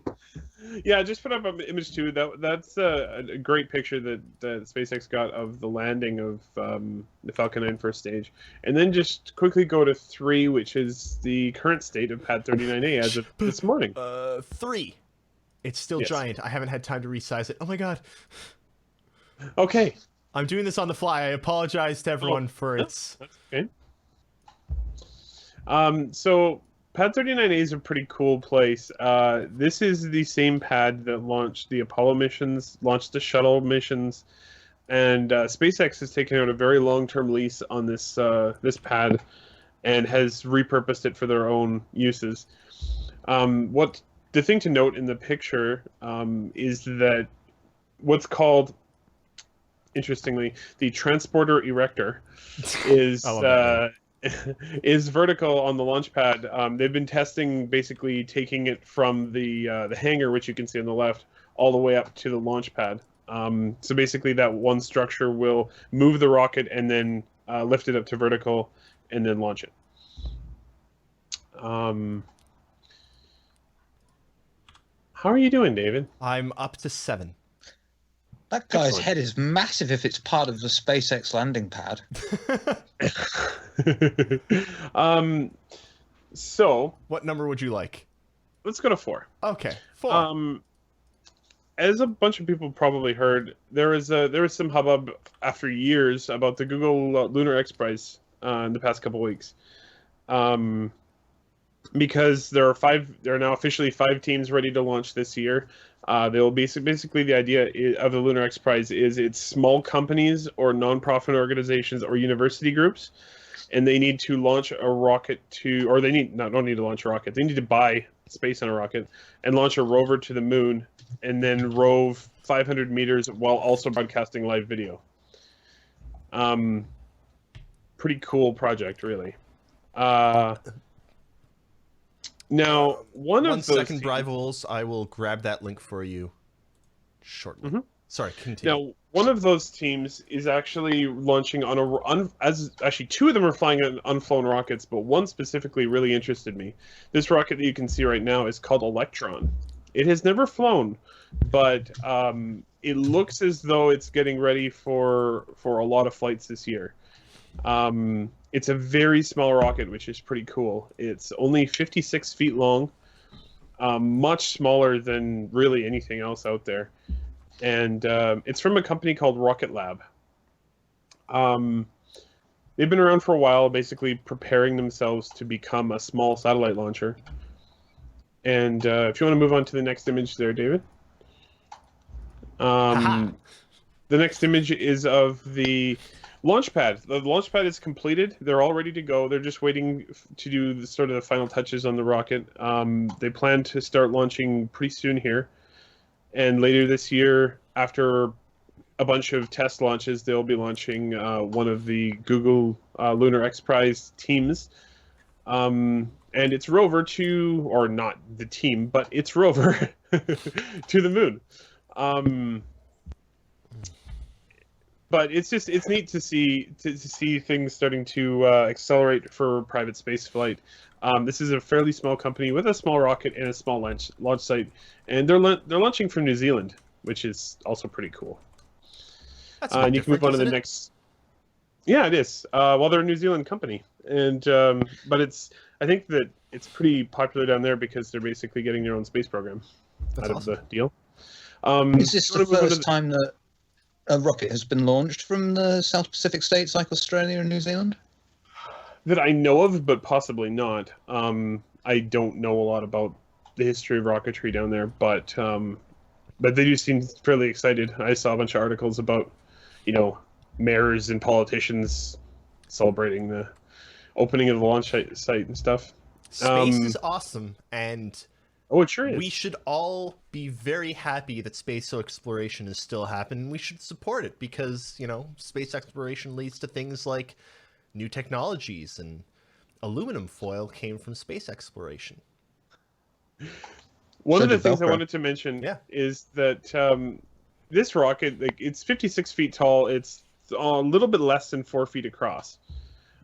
Yeah, just put up image 2. That's a great picture that SpaceX got of the landing of the Falcon 9 first stage. And then just quickly go to 3, which is the current state of Pad 39A as of this morning. 3. It's still Yes. giant. I haven't had time to resize it. Oh my god. Okay. I'm doing this on the fly. I apologize to everyone for its. That's okay. So Pad 39A is a pretty cool place. This is the same pad that launched the Apollo missions, launched the shuttle missions, and SpaceX has taken out a very long-term lease on this this pad and has repurposed it for their own uses. What the thing to note in the picture is that what's called, interestingly, the transporter erector is is vertical on the launch pad. They've been testing basically taking it from the hangar, which you can see on the left, all the way up to the launch pad. So basically, that one structure will move the rocket and then lift it up to vertical and then launch it. How are you doing, David? I'm up to 7. That guy's Excellent. head is massive if it's part of the SpaceX landing pad. So What number would you like? let's go to 4. Okay, 4. As a bunch of people probably heard, there was some hubbub after years about the Google Lunar X Prize in the past couple weeks, because there are now officially 5 teams ready to launch this year. They will basically the idea of the Lunar X Prize is it's small companies or nonprofit organizations or university groups, and they need to launch a rocket or they don't need to launch a rocket. They need to buy space on a rocket and launch a rover to the moon, and then rove 500 meters while also broadcasting live video. Pretty cool project, really. Now, one of those second, teams- Brivals. I will grab that link for you shortly. Mhm. Sorry, continue. Now, one of those teams is actually launching on actually 2 of them are flying on unflown rockets, but one specifically really interested me. This rocket that you can see right now is called Electron. It has never flown, but it looks as though it's getting ready for a lot of flights this year. It's a very small rocket, which is pretty cool. It's only 56 feet long, much smaller than really anything else out there. And it's from a company called Rocket Lab. They've been around for a while, basically preparing themselves to become a small satellite launcher. And if you want to move on to the next image there, David. The next image is of the launch pad. The launch pad is completed. They're all ready to go. They're just waiting to do the sort of the final touches on the rocket. They plan to start launching pretty soon here. And later this year, after a bunch of test launches, they'll be launching one of the Google Lunar X Prize teams. And it's rover or not the team, but it's rover to the moon. But it's neat to see things starting to accelerate for private space flight. This is a fairly small company with a small rocket and a small launch site, and they're launching from New Zealand, which is also pretty cool. That's a bit and you can move on to the different, next. Yeah, it is. Well, they're a New Zealand company, and but I think that it's pretty popular down there because they're basically getting their own space program That's out awesome. of the deal. Is this the first time that a rocket has been launched from the South Pacific states like Australia and New Zealand? That I know of, but possibly not. I don't know a lot about the history of rocketry down there, but they do seem fairly excited. I saw a bunch of articles about, mayors and politicians celebrating the opening of the launch site and stuff. Space is awesome, and Oh, it sure is. we should all be very happy that space exploration is still happening. We should support it because, space exploration leads to things like new technologies, and aluminum foil came from space exploration. One So of the did things I Velcro. wanted to mention Yeah. is that this rocket, it's 56 feet tall. It's a little bit less than 4 feet across.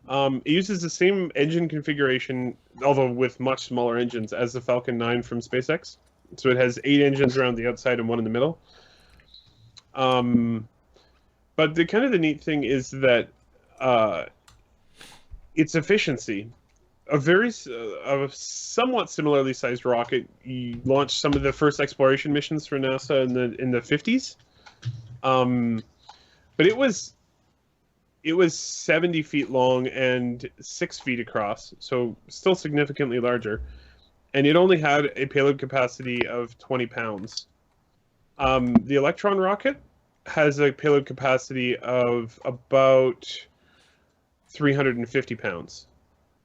It uses the same engine configuration, although with much smaller engines, as the Falcon 9 from SpaceX. So it has 8 engines around the outside and 1 in the middle. But the neat thing is that its efficiency. A somewhat similarly sized rocket launched some of the first exploration missions for NASA in the 50s. But but it was 70 feet long and 6 feet across, so still significantly larger. And it only had a payload capacity of 20 pounds. The Electron rocket has a payload capacity of about 350 pounds.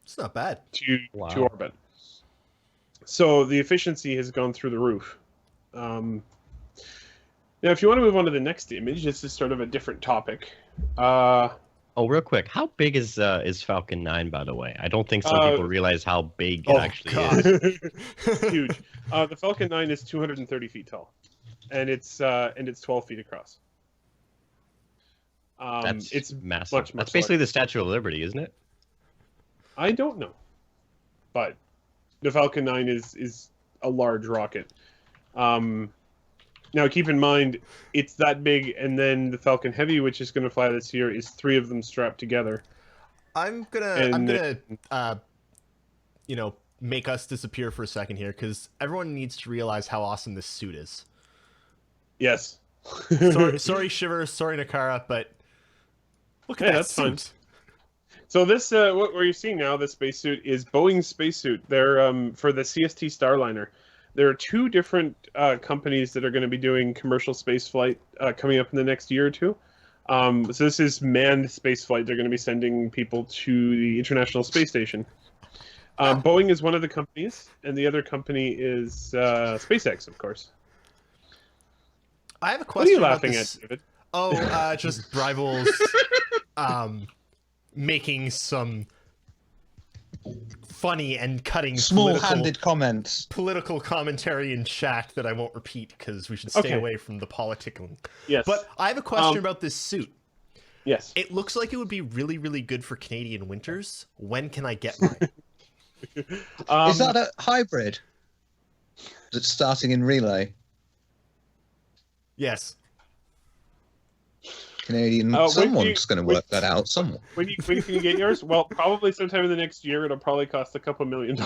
It's not bad. To orbit. So the efficiency has gone through the roof. Now, if you want to move on to the next image, this is sort of a different topic. Oh, real quick, how big is Falcon 9, by the way? I don't think some people realize how big it actually is. Huge. The Falcon 9 is 230 feet tall, and it's 12 feet across. It's massive. Much That's basically the Statue of Liberty, isn't it? I don't know, but the Falcon 9 is a large rocket. Now, keep in mind, it's that big, and then the Falcon Heavy, which is going to fly this year, is 3 of them strapped together. I'm gonna make us disappear for a second here, because everyone needs to realize how awesome this suit is. Yes. sorry, Shiver. Sorry, Nakara, but look at that that's suit. fine. So this, what you're seeing now, the spacesuit, is Boeing's spacesuit. They're for the CST Starliner. There are 2 different companies that are going to be doing commercial space flight coming up in the next year or 2. So this is manned space flight. They're going to be sending people to the International Space Station. Boeing is one of the companies, and the other company is SpaceX, of course. I have a question. What are you laughing at, David? Oh, just rivals making some funny and cutting small-handed comments, political commentary in chat that I won't repeat because we should stay away from the politicking. Yes. But I have a question about this suit. Yes. It looks like it would be really, really good for Canadian winters. When can I get mine? Is that a hybrid that's starting in relay? Yes. Canadian. Someone's going to work that out. Someone. When can you get yours? Well, probably sometime in the next year. It'll probably cost a couple $1 million.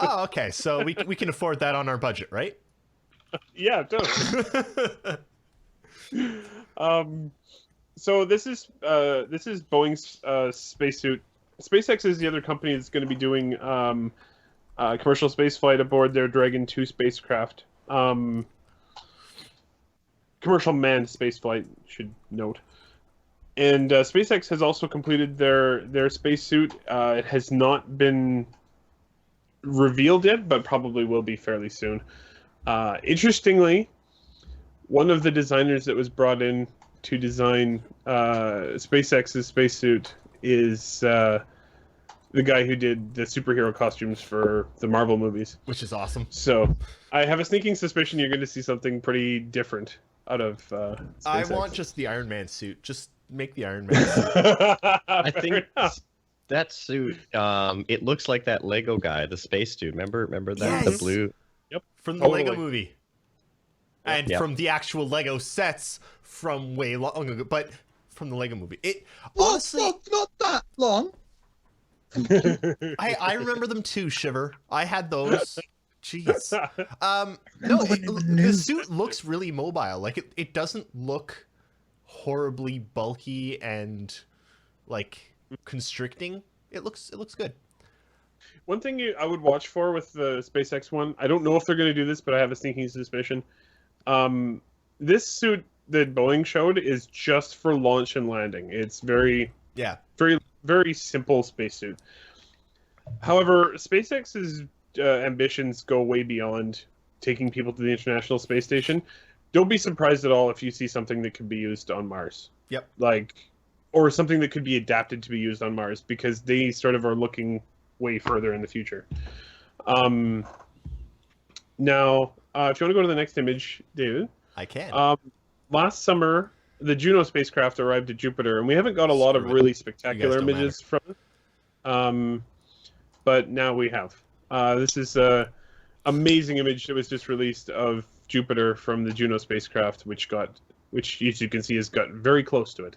Oh, okay. So we can afford that on our budget, right? Yeah, totally. So this is Boeing's spacesuit. SpaceX is the other company that's going to be doing commercial space flight aboard their Dragon 2 spacecraft. Commercial manned space flight, should note. And SpaceX has also completed their spacesuit. It has not been revealed yet, but probably will be fairly soon. Interestingly, one of the designers that was brought in to design SpaceX's spacesuit is the guy who did the superhero costumes for the Marvel movies. Which is awesome. So I have a sneaking suspicion you're going to see something pretty different out of SpaceX. I want just the Iron Man suit. Just make the Iron Man suit. I think that suit, it looks like that Lego guy, the space dude. Remember that? Yes. The blue. Yep. From the Lego Totally. movie. And from the actual Lego sets from way long ago. But from the Lego movie. It honestly... not that long. I remember them too, Shiver. I had those. Jeez. The suit looks really mobile. Like it doesn't look horribly bulky and like constricting. It looks good. One thing I would watch for with the SpaceX one, I don't know if they're going to do this, but I have a sneaking suspicion. This suit that Boeing showed is just for launch and landing. It's very simple spacesuit. However, SpaceX's ambitions go way beyond taking people to the International Space Station. Don't be surprised at all if you see something that could be used on Mars. Yep. Or something that could be adapted to be used on Mars, because they sort of are looking way further in the future. Now, if you want to go to the next image, David. I can. Last summer, the Juno spacecraft arrived at Jupiter, and we haven't got a lot of really spectacular images from it. But now we have. This is an amazing image that was just released of Jupiter from the Juno spacecraft, which as you can see has got very close to it.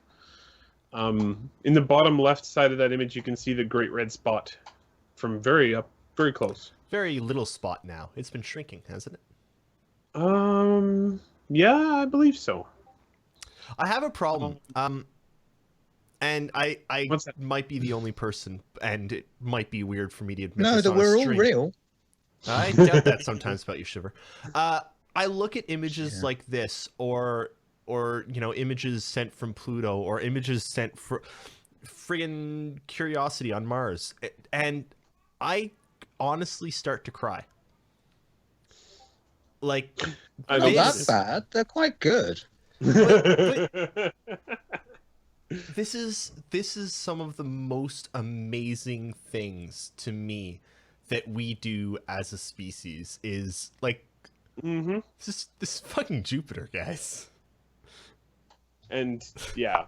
In the bottom left side of that image, you can see the great red spot from very close. Very little spot now. It's been shrinking, hasn't it? Yeah, I believe so. I have a problem. And I What's that? might be the only person, and it might be weird for me to admit No, this that on a we're all stream. real. I doubt that sometimes about you, Shiver. I look at images Yeah. like this, or images sent from Pluto, or images sent for friggin' Curiosity on Mars, and I honestly start to cry. Like, I Not know that this, bad. They're quite good. this is some of the most amazing things to me that we do as a species. Is like, Mm-hmm. this fucking Jupiter, guys. And yeah,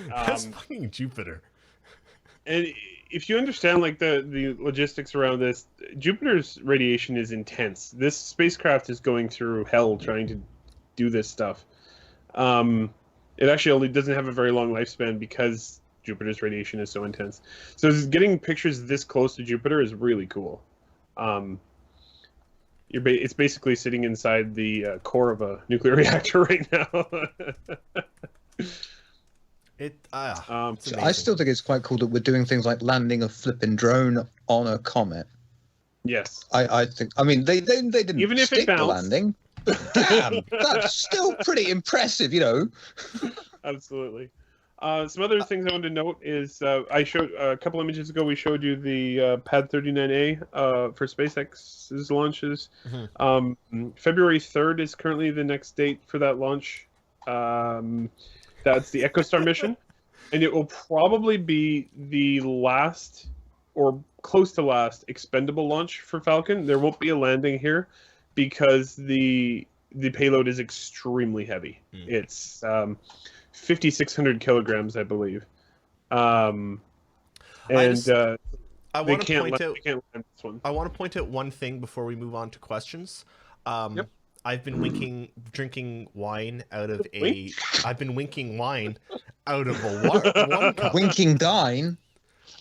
That's fucking Jupiter. and if you understand like the logistics around this, Jupiter's radiation is intense. This spacecraft is going through hell trying to do this stuff. It actually only doesn't have a very long lifespan because Jupiter's radiation is so intense. So getting pictures this close to Jupiter is really cool. It's basically sitting inside the core of a nuclear reactor right now. It's I amazing. still think it's quite cool that we're doing things like landing a flipping drone on a comet. Yes. I think. I mean, they didn't Even if it stick the bounced. landing. But damn, that's still pretty impressive, you know. Absolutely. Some other things I wanted to note is I showed a couple images ago. We showed you the Pad 39A for SpaceX's launches. February 3rd is currently the next date for that launch. That's the EchoStar mission, and it will probably be the last or close to last expendable launch for Falcon. There won't be a landing here because the payload is extremely heavy. It's 5,600 kilograms, I believe. I And want to they can't point out. they can't land this one. I want to point out one thing before we move on to questions. Yep. I've been drinking wine out of a. Wink? I've been winking wine out of a one cup. Winking dine.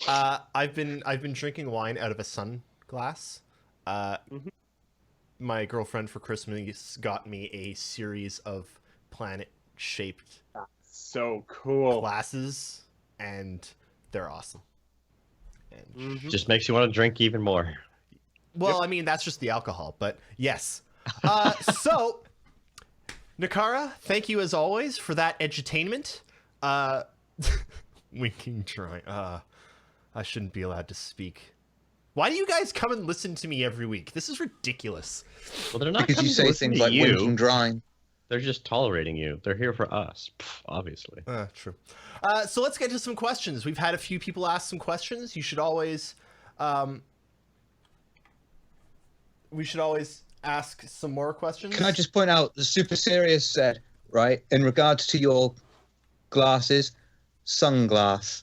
I've been drinking wine out of a sunglass. My girlfriend for Christmas got me a series of planet-shaped So cool. glasses, and they're awesome. And Just makes you want to drink even more. well, I mean, that's just the alcohol, but yes. So, Nakara, thank you as always for that edutainment. Winking try. I shouldn't be allowed to speak. Why do you guys come and listen to me every week? This is ridiculous. Well, they're not Because you coming to say listen things to like you. winking dine. They're just tolerating you. They're here for us, obviously. True. So let's get to some questions. We've had a few people ask some questions. You should always, we should always ask some more questions. Can I just point out the Super Serious said, right, in regards to your glasses, sunglass.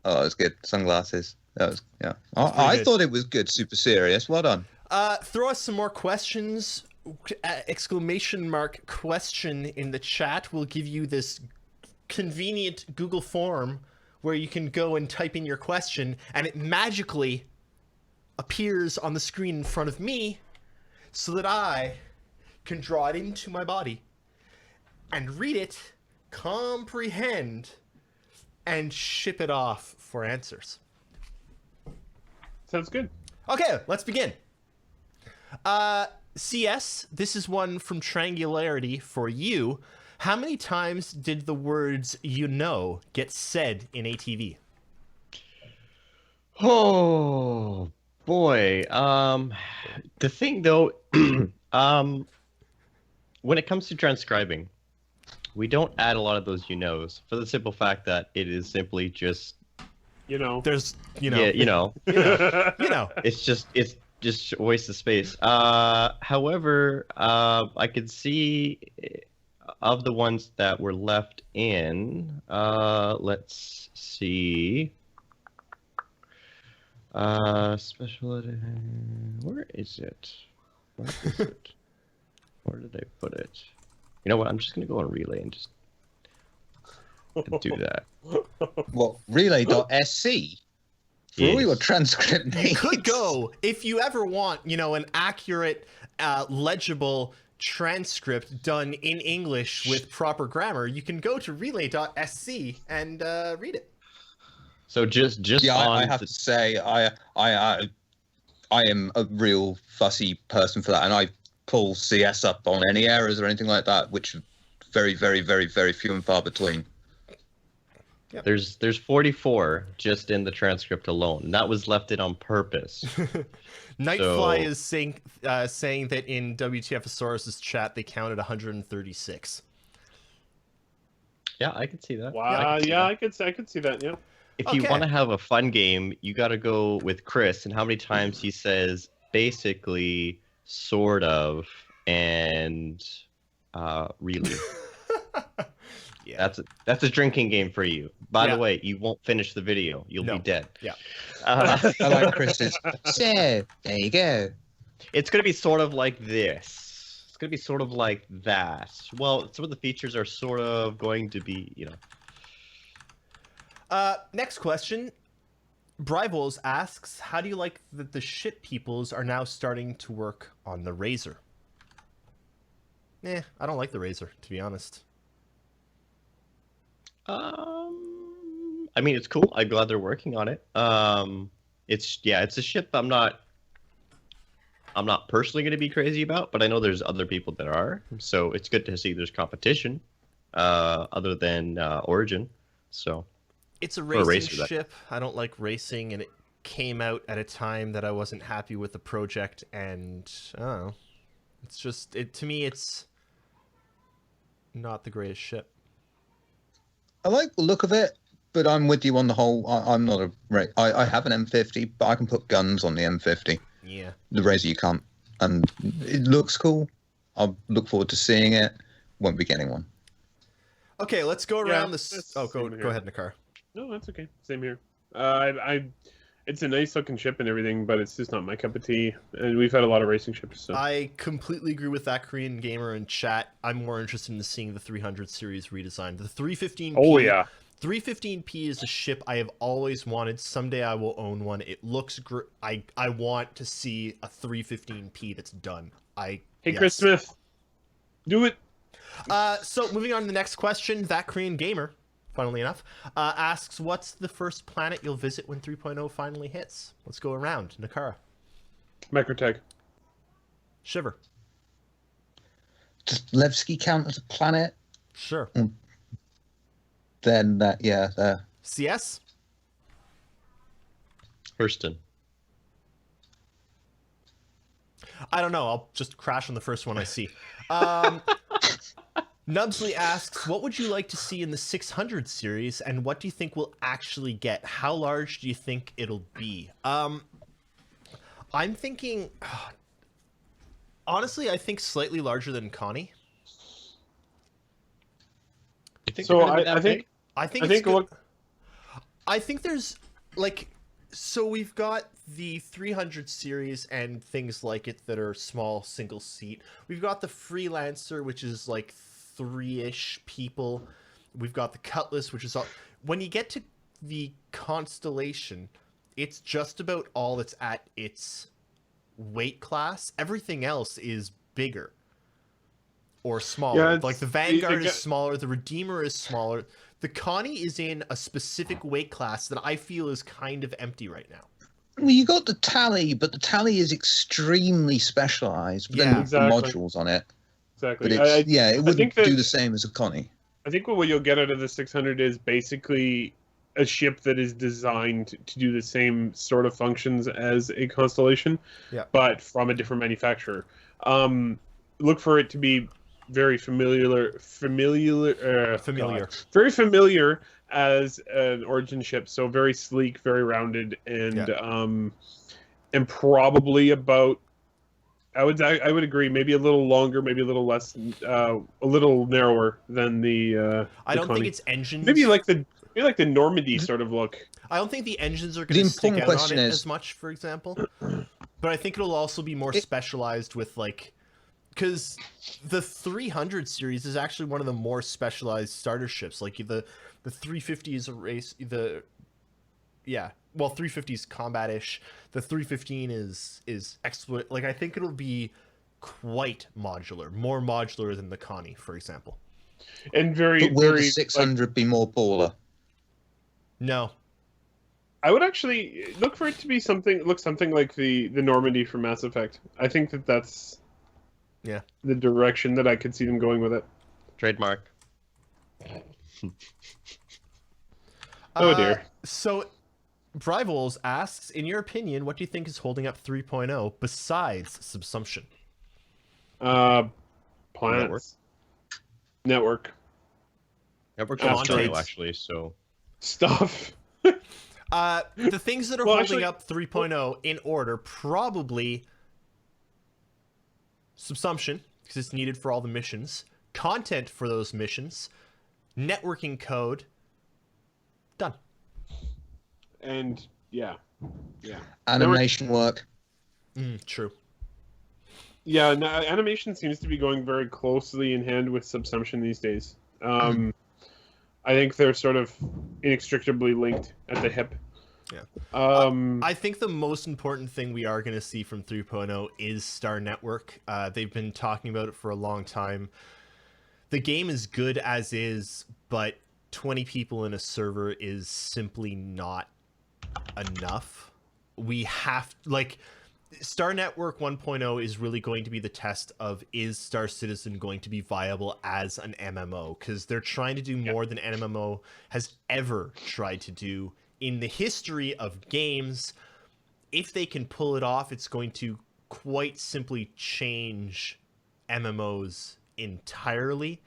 Oh, it was good. Sunglasses. That was, yeah. I good. thought it was good, Super Serious. Well done. Throw us some more questions. Exclamation mark question in the chat. We'll give you this convenient Google form where you can go and type in your question, and it magically appears on the screen in front of me so that I can draw it into my body and read it, comprehend, and ship it off for answers. Sounds good. Okay, let's begin. CS, this is one from Triangularity for you. How many times did the words "you know" get said in ATV? Oh boy. The thing though, when it comes to transcribing, we don't add a lot of those you knows for the simple fact that it is simply just You know. There's, you know, yeah, you know. it's just a waste of space. However, I could see of the ones that were left in. Let's see. Special edition. Where is it? Where is it? Where did I put it? You know what? I'm just gonna go on Relay and just do that. What, relay.sc? For all your Yes. transcript names. You could go, if you ever want, an accurate, legible transcript done in English with proper grammar, you can go to relay.sc and read it. So just Yeah, on I have to say, I am a real fussy person for that, and I pull CS up on any errors or anything like that, which are very, very, very, very few and far between. There's 44 just in the transcript alone. And that was left in on purpose. Nightfly is saying that in WTFosaurus's chat they counted 136. Yeah, I could see that. Wow. I could see that. Yeah. If you want to have a fun game, you got to go with Chris and how many times he says basically, sort of, and really. Yeah. That's a drinking game for you. By the way, you won't finish the video. You'll be dead. Yeah. I like Chris's. So, there you go. It's going to be sort of like this. It's going to be sort of like that. Well, some of the features are sort of going to be, Next question. Bryvols asks, how do you like that the shit peoples are now starting to work on the Razor? I don't like the Razor, to be honest. I mean, it's cool. I'm glad they're working on it. It's a ship I'm not personally going to be crazy about, but I know there's other people that are. So it's good to see there's competition, other than Origin. So it's a racing ship. I don't like racing, and it came out at a time that I wasn't happy with the project, and I don't know. It's just to me, it's not the greatest ship. I like the look of it, but I'm with you on the whole. I'm not I have an M50, but I can put guns on the M50. Yeah. The Razor you can't. And it looks cool. I'll look forward to seeing it. Won't be getting one. Okay, let's go around this. Oh, go ahead, Nakar. No, that's okay. Same here. It's a nice looking ship and everything, but it's just not my cup of tea. And we've had a lot of racing ships. So. I completely agree with that Korean gamer in chat. I'm more interested in seeing the 300 series redesigned. The 315P. Oh yeah. 315P is a ship I have always wanted. Someday I will own one. It looks great. I want to see a 315P that's done. Hey, Chris Smith, do it. So moving on to the next question, that Korean gamer, funnily enough, asks, what's the first planet you'll visit when 3.0 finally hits? Let's go around. Nakara. Microtech. Shiver. Does Levski count as a planet? Sure. Then that, there. CS? Hurston. I don't know. I'll just crash on the first one I see. Nubsley asks, what would you like to see in the 600 series, and what do you think we'll actually get? How large do you think it'll be? I'm thinking... honestly, I think slightly larger than Connie. You think so I think there's like, so we've got the 300 series and things like it that are small single seat. We've got the Freelancer, which is like 3-ish people. We've got the Cutlass, which is all. When you get to the Constellation, it's just about all that's at its weight class. Everything else is bigger or smaller. Yeah, like the Vanguard is smaller, the Redeemer is smaller. The Connie is in a specific weight class that I feel is kind of empty right now. Well, you got the Tally, but the Tally is extremely specialized. But then exactly. The modules on it. Exactly. But it wouldn't do the same as a Connie. I think what you'll get out of the 600 is basically a ship that is designed to do the same sort of functions as a Constellation, but from a different manufacturer. Look for it to be very familiar, very familiar as an Origin ship. So very sleek, very rounded, and probably about. I would agree. Maybe a little longer, maybe a little less, a little narrower than the. I don't think it's engines. Maybe like the Normandy sort of look. I don't think the engines are going to stick out on it as much, for example. But I think it'll also be more specialized with like, because the 300 series is actually one of the more specialized starter ships. Like the 350 is a race. Well, 350 is combat-ish. The 315 is exploit. Like, I think it'll be quite modular, more modular than the Connie, for example. And very, But will very the 600 be more baller? No. I would actually look for it to be something like the Normandy from Mass Effect. I think that's the direction that I could see them going with it. Trademark. Oh dear. So Brivols asks, in your opinion, what do you think is holding up 3.0 besides subsumption? Planets. Network. Network's Content. Australia, actually, so... Stuff. The things that are holding up 3.0 in order, probably subsumption, because it's needed for all the missions, content for those missions, networking code, done. And yeah. Animation work. True. Yeah, animation seems to be going very closely in hand with subsumption these days. I think they're sort of inextricably linked at the hip. Yeah. I I think the most important thing we are going to see from 3.0 is Star Network. They've been talking about it for a long time. The game is good as is, but 20 people in a server is simply not enough. We have, like, Star Network 1.0 is really going to be the test of, is Star Citizen going to be viable as an MMO? Because they're trying to do more than an MMO has ever tried to do in the history of games. If they can pull it off, it's going to quite simply change MMOs entirely.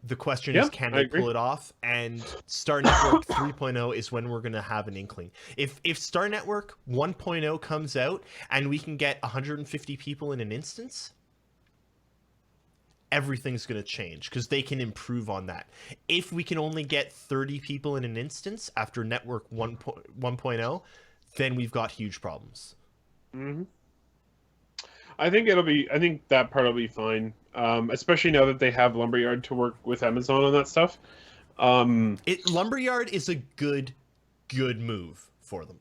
The question is, can they pull it off? And Star Network 3.0 is when we're going to have an inkling. If Star Network 1.0 comes out and we can get 150 people in an instance, everything's going to change because they can improve on that. If we can only get 30 people in an instance after Network 1.0, then we've got huge problems. Mm-hmm. I think that part will be fine. Especially now that they have Lumberyard to work with Amazon on that stuff. Lumberyard is a good move for them.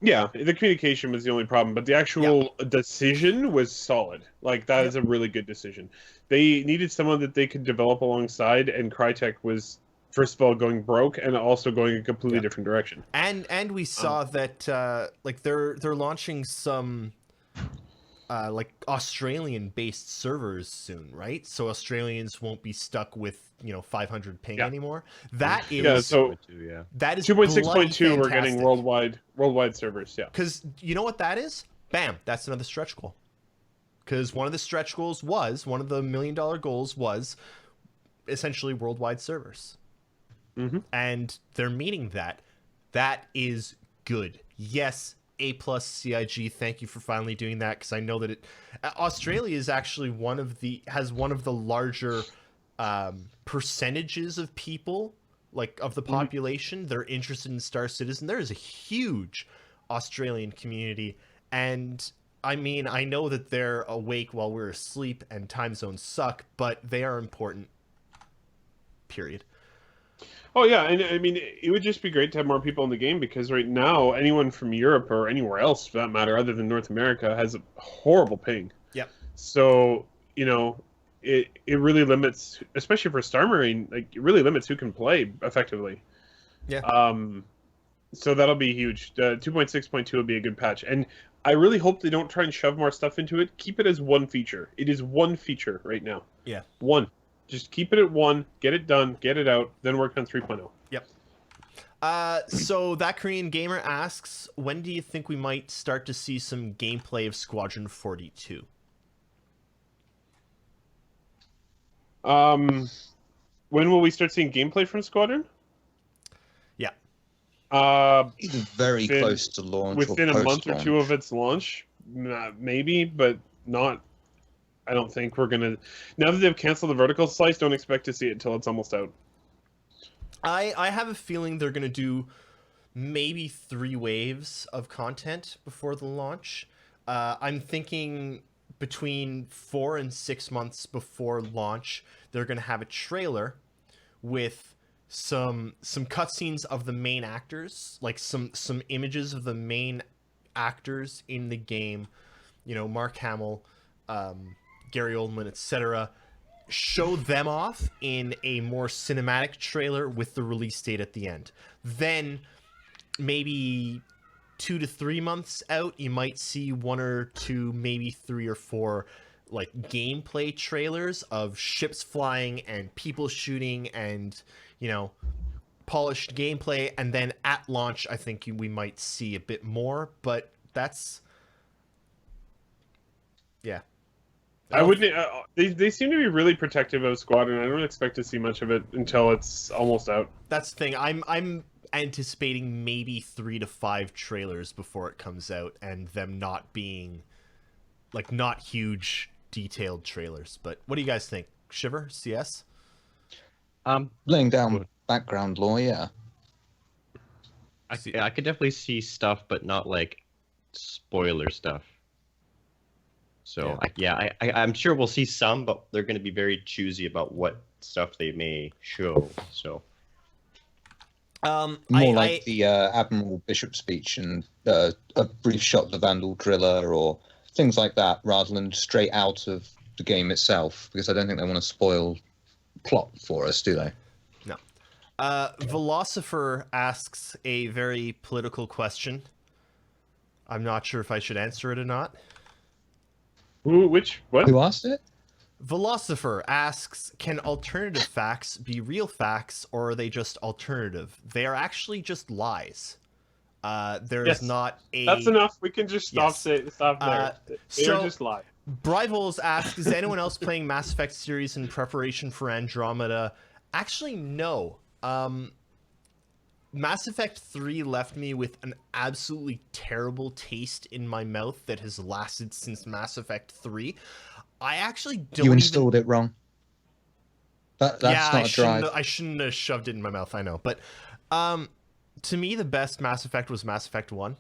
Yeah, the communication was the only problem, but the actual decision was solid. Like, that is a really good decision. They needed someone that they could develop alongside, and Crytek was, first of all, going broke, and also going a completely different direction. And we saw that like they're launching some like Australian-based servers soon, right? So Australians won't be stuck with 500 ping anymore. That is that is 2.6.2. We're getting worldwide servers. Yeah, because you know what that is? Bam, that's another stretch goal. Because one of the stretch goals was one of the $1 million goals was essentially worldwide servers, and they're meeting that. That is good. Yes. A+ CIG, thank you for finally doing that, because I know that Australia is actually has one of the larger percentages of people, like, of the population that are interested in Star Citizen. There is a huge Australian community, and I mean, I know that they're awake while we're asleep and time zones suck, but they are important, period. Oh yeah, and I mean, it would just be great to have more people in the game, because right now, anyone from Europe or anywhere else, for that matter, other than North America, has a horrible ping. Yep. So, it really limits, especially for Star Marine, like, it really limits who can play effectively. Yeah. So that'll be huge. 2.6.2 will be a good patch, and I really hope they don't try and shove more stuff into it. Keep it as one feature. It is one feature right now. Yeah. One. Just keep it at 1, get it done, get it out, then work on 3.0. Yep. So that Korean gamer asks, when do you think we might start to see some gameplay of Squadron 42? When will we start seeing gameplay from Squadron? Yeah. Either very close to launch, within a month or two of its launch, maybe, but not. I don't think we're gonna. Now that they've canceled the vertical slice, don't expect to see it until it's almost out. I have a feeling they're gonna do maybe 3 waves of content before the launch. I'm thinking between 4 and 6 months before launch, they're gonna have a trailer with some cutscenes of the main actors, like some images of the main actors in the game. Mark Hamill, Gary Oldman, etc., show them off in a more cinematic trailer with the release date at the end. Then maybe 2 to 3 months out, you might see 1 or 2, maybe 3 or 4 like gameplay trailers of ships flying and people shooting and, you know, polished gameplay. And then at launch, I think we might see a bit more, but that's, yeah. I wouldn't. They seem to be really protective of Squadron. I don't expect to see much of it until it's almost out. That's the thing. I'm anticipating maybe 3 to 5 trailers before it comes out, and them not being like not huge detailed trailers. But what do you guys think? Shiver, CS? Laying down background lore, yeah. I could definitely see stuff, but not like spoiler stuff. So I'm sure we'll see some, but they're going to be very choosy about what stuff they may show. So More like the Admiral Bishop speech and a brief shot of the Vandal Driller or things like that, rather than straight out of the game itself, because I don't think they want to spoil plot for us, do they? No. Velocifer asks a very political question. I'm not sure if I should answer it or not. What? Who asked it? Velocifer asks, can alternative facts be real facts, or are they just alternative? They are actually just lies. There is not a... That's enough. We can just stop there. They're just lies. Brivols asks, is anyone else playing Mass Effect series in preparation for Andromeda? Actually, no. Mass Effect 3 left me with an absolutely terrible taste in my mouth that has lasted since Mass Effect 3. I actually don't. You installed it wrong. That's not a drive. I shouldn't have shoved it in my mouth. I know, but to me, the best Mass Effect was Mass Effect 1.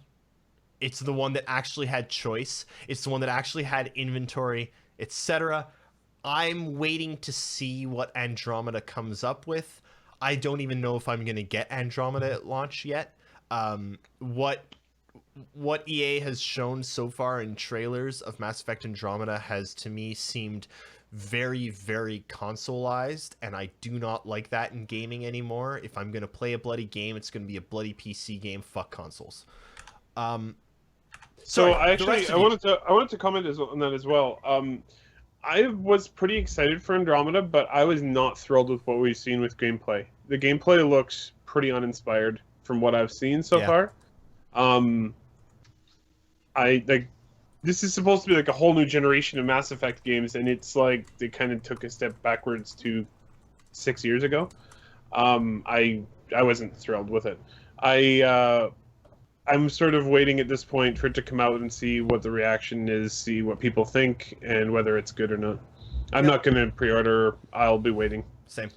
It's the one that actually had choice. It's the one that actually had inventory, etc. I'm waiting to see what Andromeda comes up with. I don't even know if I'm going to get Andromeda at launch yet. What EA has shown so far in trailers of Mass Effect Andromeda has, to me, seemed very, very consoleized, and I do not like that in gaming anymore. If I'm going to play a bloody game, it's going to be a bloody PC game. Fuck consoles. So I wanted to comment on that as well. I was pretty excited for Andromeda, but I was not thrilled with what we've seen with gameplay. The gameplay looks pretty uninspired from what I've seen so far. This is supposed to be like a whole new generation of Mass Effect games, and it's like they kind of took a step backwards to 6 years ago. I wasn't thrilled with it. I'm sort of waiting at this point for it to come out and see what the reaction is, see what people think, and whether it's good or not. I'm not going to pre-order. I'll be waiting. Same.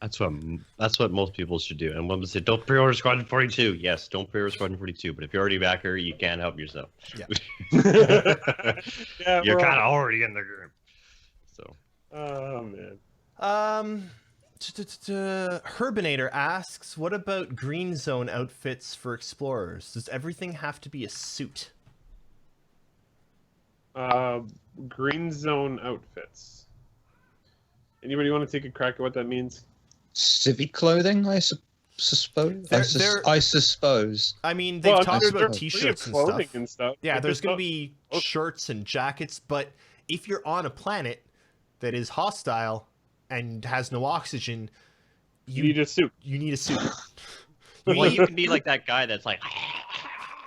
That's what most people should do. And when they say, don't pre-order Squadron 42, yes, don't pre-order Squadron 42. But if you're already a backer, you can't help yourself. Yeah. You're kind of already in the game. So. Oh man. Herbinator asks, what about Green Zone outfits for explorers? Does everything have to be a suit? Green Zone outfits. Anybody want to take a crack at what that means? Civic clothing, I suppose. I suppose. I mean, they've talked about t-shirts and stuff. Yeah, there's going to be shirts and jackets, but if you're on a planet that is hostile and has no oxygen, you need a suit. You need a suit. Well, you can be like that guy that's like...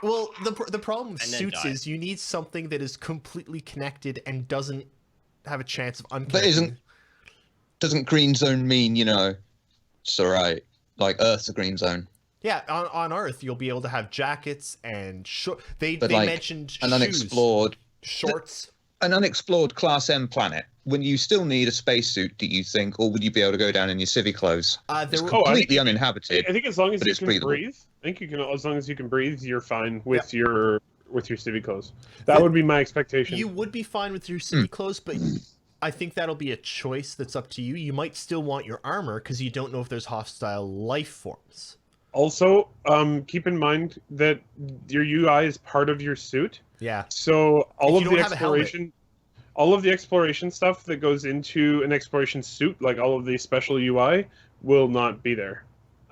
Well, the problem with suits is you need something that is completely connected and doesn't have a chance of unconnecting. But doesn't green zone mean, it's alright, like Earth's a green zone? Yeah, on Earth you'll be able to have jackets and they mentioned an shoes, unexplored shorts. An unexplored Class M planet. When you still need a spacesuit, do you think, or would you be able to go down in your civic clothes? It's completely uninhabited. I think as long as you can breathe. I think you can. As long as you can breathe, you're fine with your civic clothes. That would be my expectation. You would be fine with your civic clothes, but I think that'll be a choice that's up to you. You might still want your armor because you don't know if there's hostile life forms. Also, keep in mind that your UI is part of your suit. Yeah. So all of the exploration. all of the exploration stuff that goes into an exploration suit, like all of the special UI, will not be there.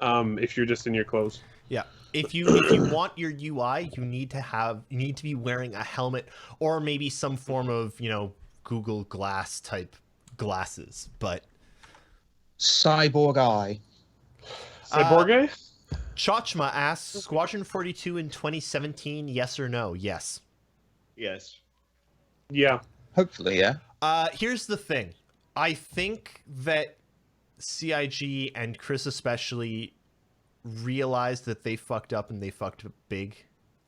If you're just in your clothes. Yeah. If you want your UI, you need to be wearing a helmet or maybe some form of, Google Glass type glasses. But Cyborg Eye. Cyborg? Chachma asks, Squadron 42 in 2017, yes or no? Yes. Yes. Yeah. Hopefully, yeah. Here's the thing. I think that CIG and Chris especially realized that they fucked up, and they fucked up big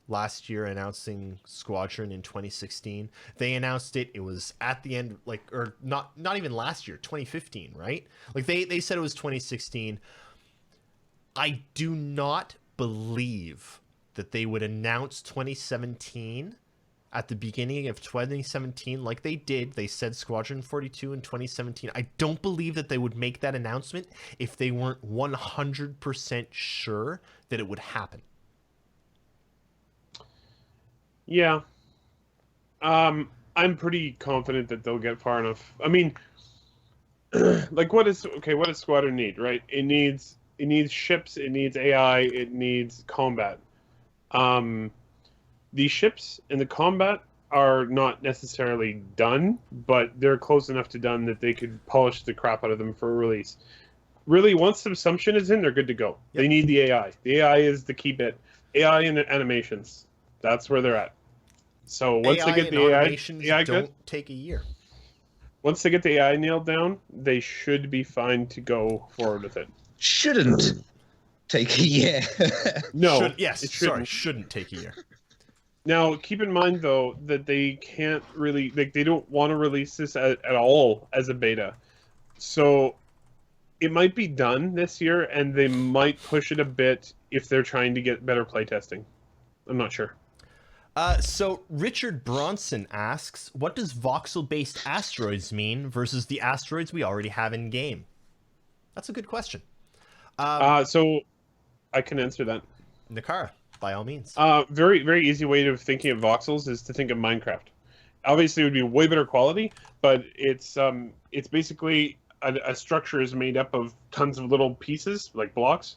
last year announcing Squadron in 2016. They announced it was at the end, or not even last year, 2015, right? Like they said it was 2016. I do not believe that they would announce 2017 at the beginning of 2017 like they did. They said Squadron 42 in 2017. I don't believe that they would make that announcement if they weren't 100% sure that it would happen. Yeah. I'm pretty confident that they'll get far enough. I mean, what does Squadron need, right? It needs ships, it needs AI, it needs combat. The ships and the combat are not necessarily done, but they're close enough to done that they could polish the crap out of them for a release. Really, once Subsumption is in, they're good to go. Yep. They need the AI. The AI is the key bit. AI and animations. That's where they're at. So once they get the AI don't take a year. Once they get the AI nailed down, they should be fine to go forward with it. Shouldn't take a year. No. Shouldn't take a year. Now, keep in mind, though, that they can't really... they don't want to release this at all as a beta. So it might be done this year, and they might push it a bit if they're trying to get better playtesting. I'm not sure. So Richard Bronson asks, what does voxel-based asteroids mean versus the asteroids we already have in-game? That's a good question. So I can answer that. Nakara, by all means. Very, very easy way of thinking of voxels is to think of Minecraft. Obviously, it would be way better quality, but it's basically a structure is made up of tons of little pieces, like blocks.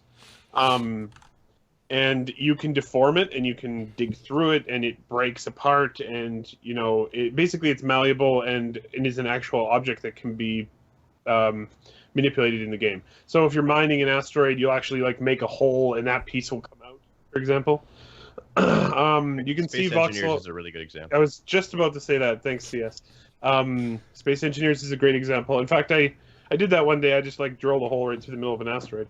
And you can deform it, and you can dig through it, and it breaks apart, and it's malleable and is an actual object that can be manipulated in the game. So if you're mining an asteroid, you'll actually make a hole, and that piece will come out, for example. You can see voxel. Space Engineers is a really good example. I was just about to say that. Thanks, CS. Space Engineers is a great example. In fact, I did that one day. I just drilled a hole right through the middle of an asteroid.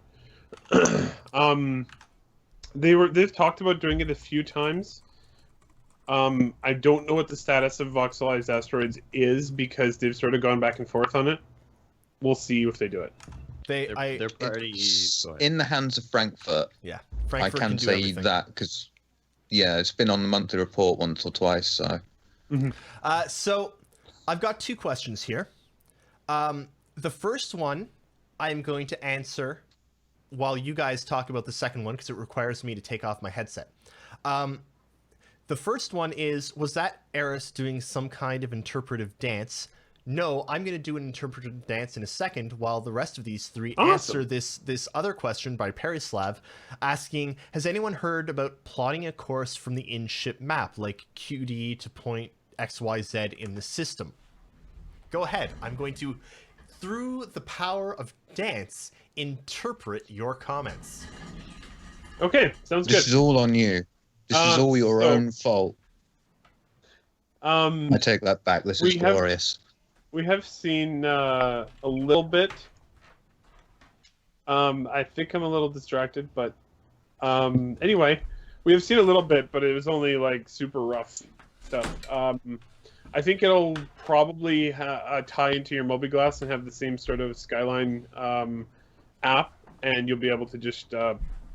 They've talked about doing it a few times. I don't know what the status of voxelized asteroids is because they've sort of gone back and forth on it. We'll see if they do it. They're pretty in the hands of Frankfurt. Yeah, Frankfurt I can say everything. That because it's been on the monthly report once or twice. So, so I've got two questions here. The first one I'm going to answer while you guys talk about the second one because it requires me to take off my headset. The first one is, was that Eris doing some kind of interpretive dance? No, I'm going to do an interpretive dance in a second while the rest of these three answer this other question by Perislav asking, has anyone heard about plotting a course from the in-ship map, like QD to point XYZ in the system? Go ahead. I'm going to, through the power of dance, interpret your comments. Okay, sounds good. This is all on you. This is all your own fault. I take that back. This is glorious. We have seen a little bit. I think I'm a little distracted, but anyway, we have seen a little bit, but it was only super rough stuff. I think it'll probably tie into your mobiGlass and have the same sort of Skyline app, and you'll be able to just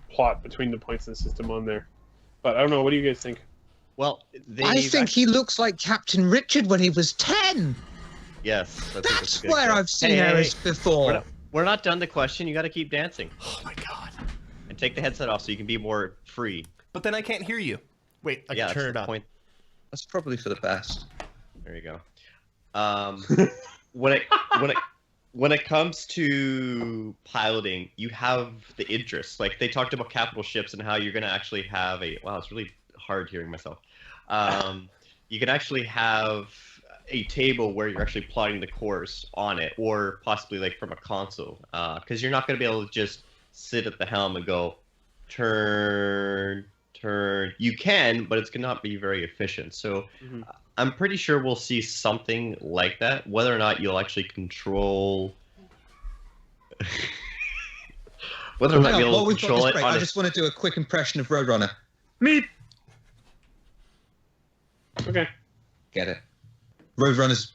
plot between the points in the system on there. But I don't know. What do you guys think? Well, I think he looks like Captain Richard when he was 10. Yes, that's where I've seen Eris before. We're not done the question. You got to keep dancing. Oh my god! And take the headset off so you can be more free. But then I can't hear you. Wait, I can turn it up. That's probably for the best. There you go. Um, when it when it when it comes to piloting, you have the interest. Like they talked about capital ships and how you're going to actually have a. Wow, it's really hard hearing myself. You can actually have a table where you're actually plotting the course on it, or possibly like from a console, because you're not going to be able to just sit at the helm and go turn, turn. You can, but it's going to not be very efficient. So. Mhm. I'm pretty sure we'll see something like that. Whether or not you'll actually control, whether or not Hang on, you'll while we've got control this it break, on I a, just want to do a quick impression of Roadrunner. Meep. Okay. Get it? Roadrunner's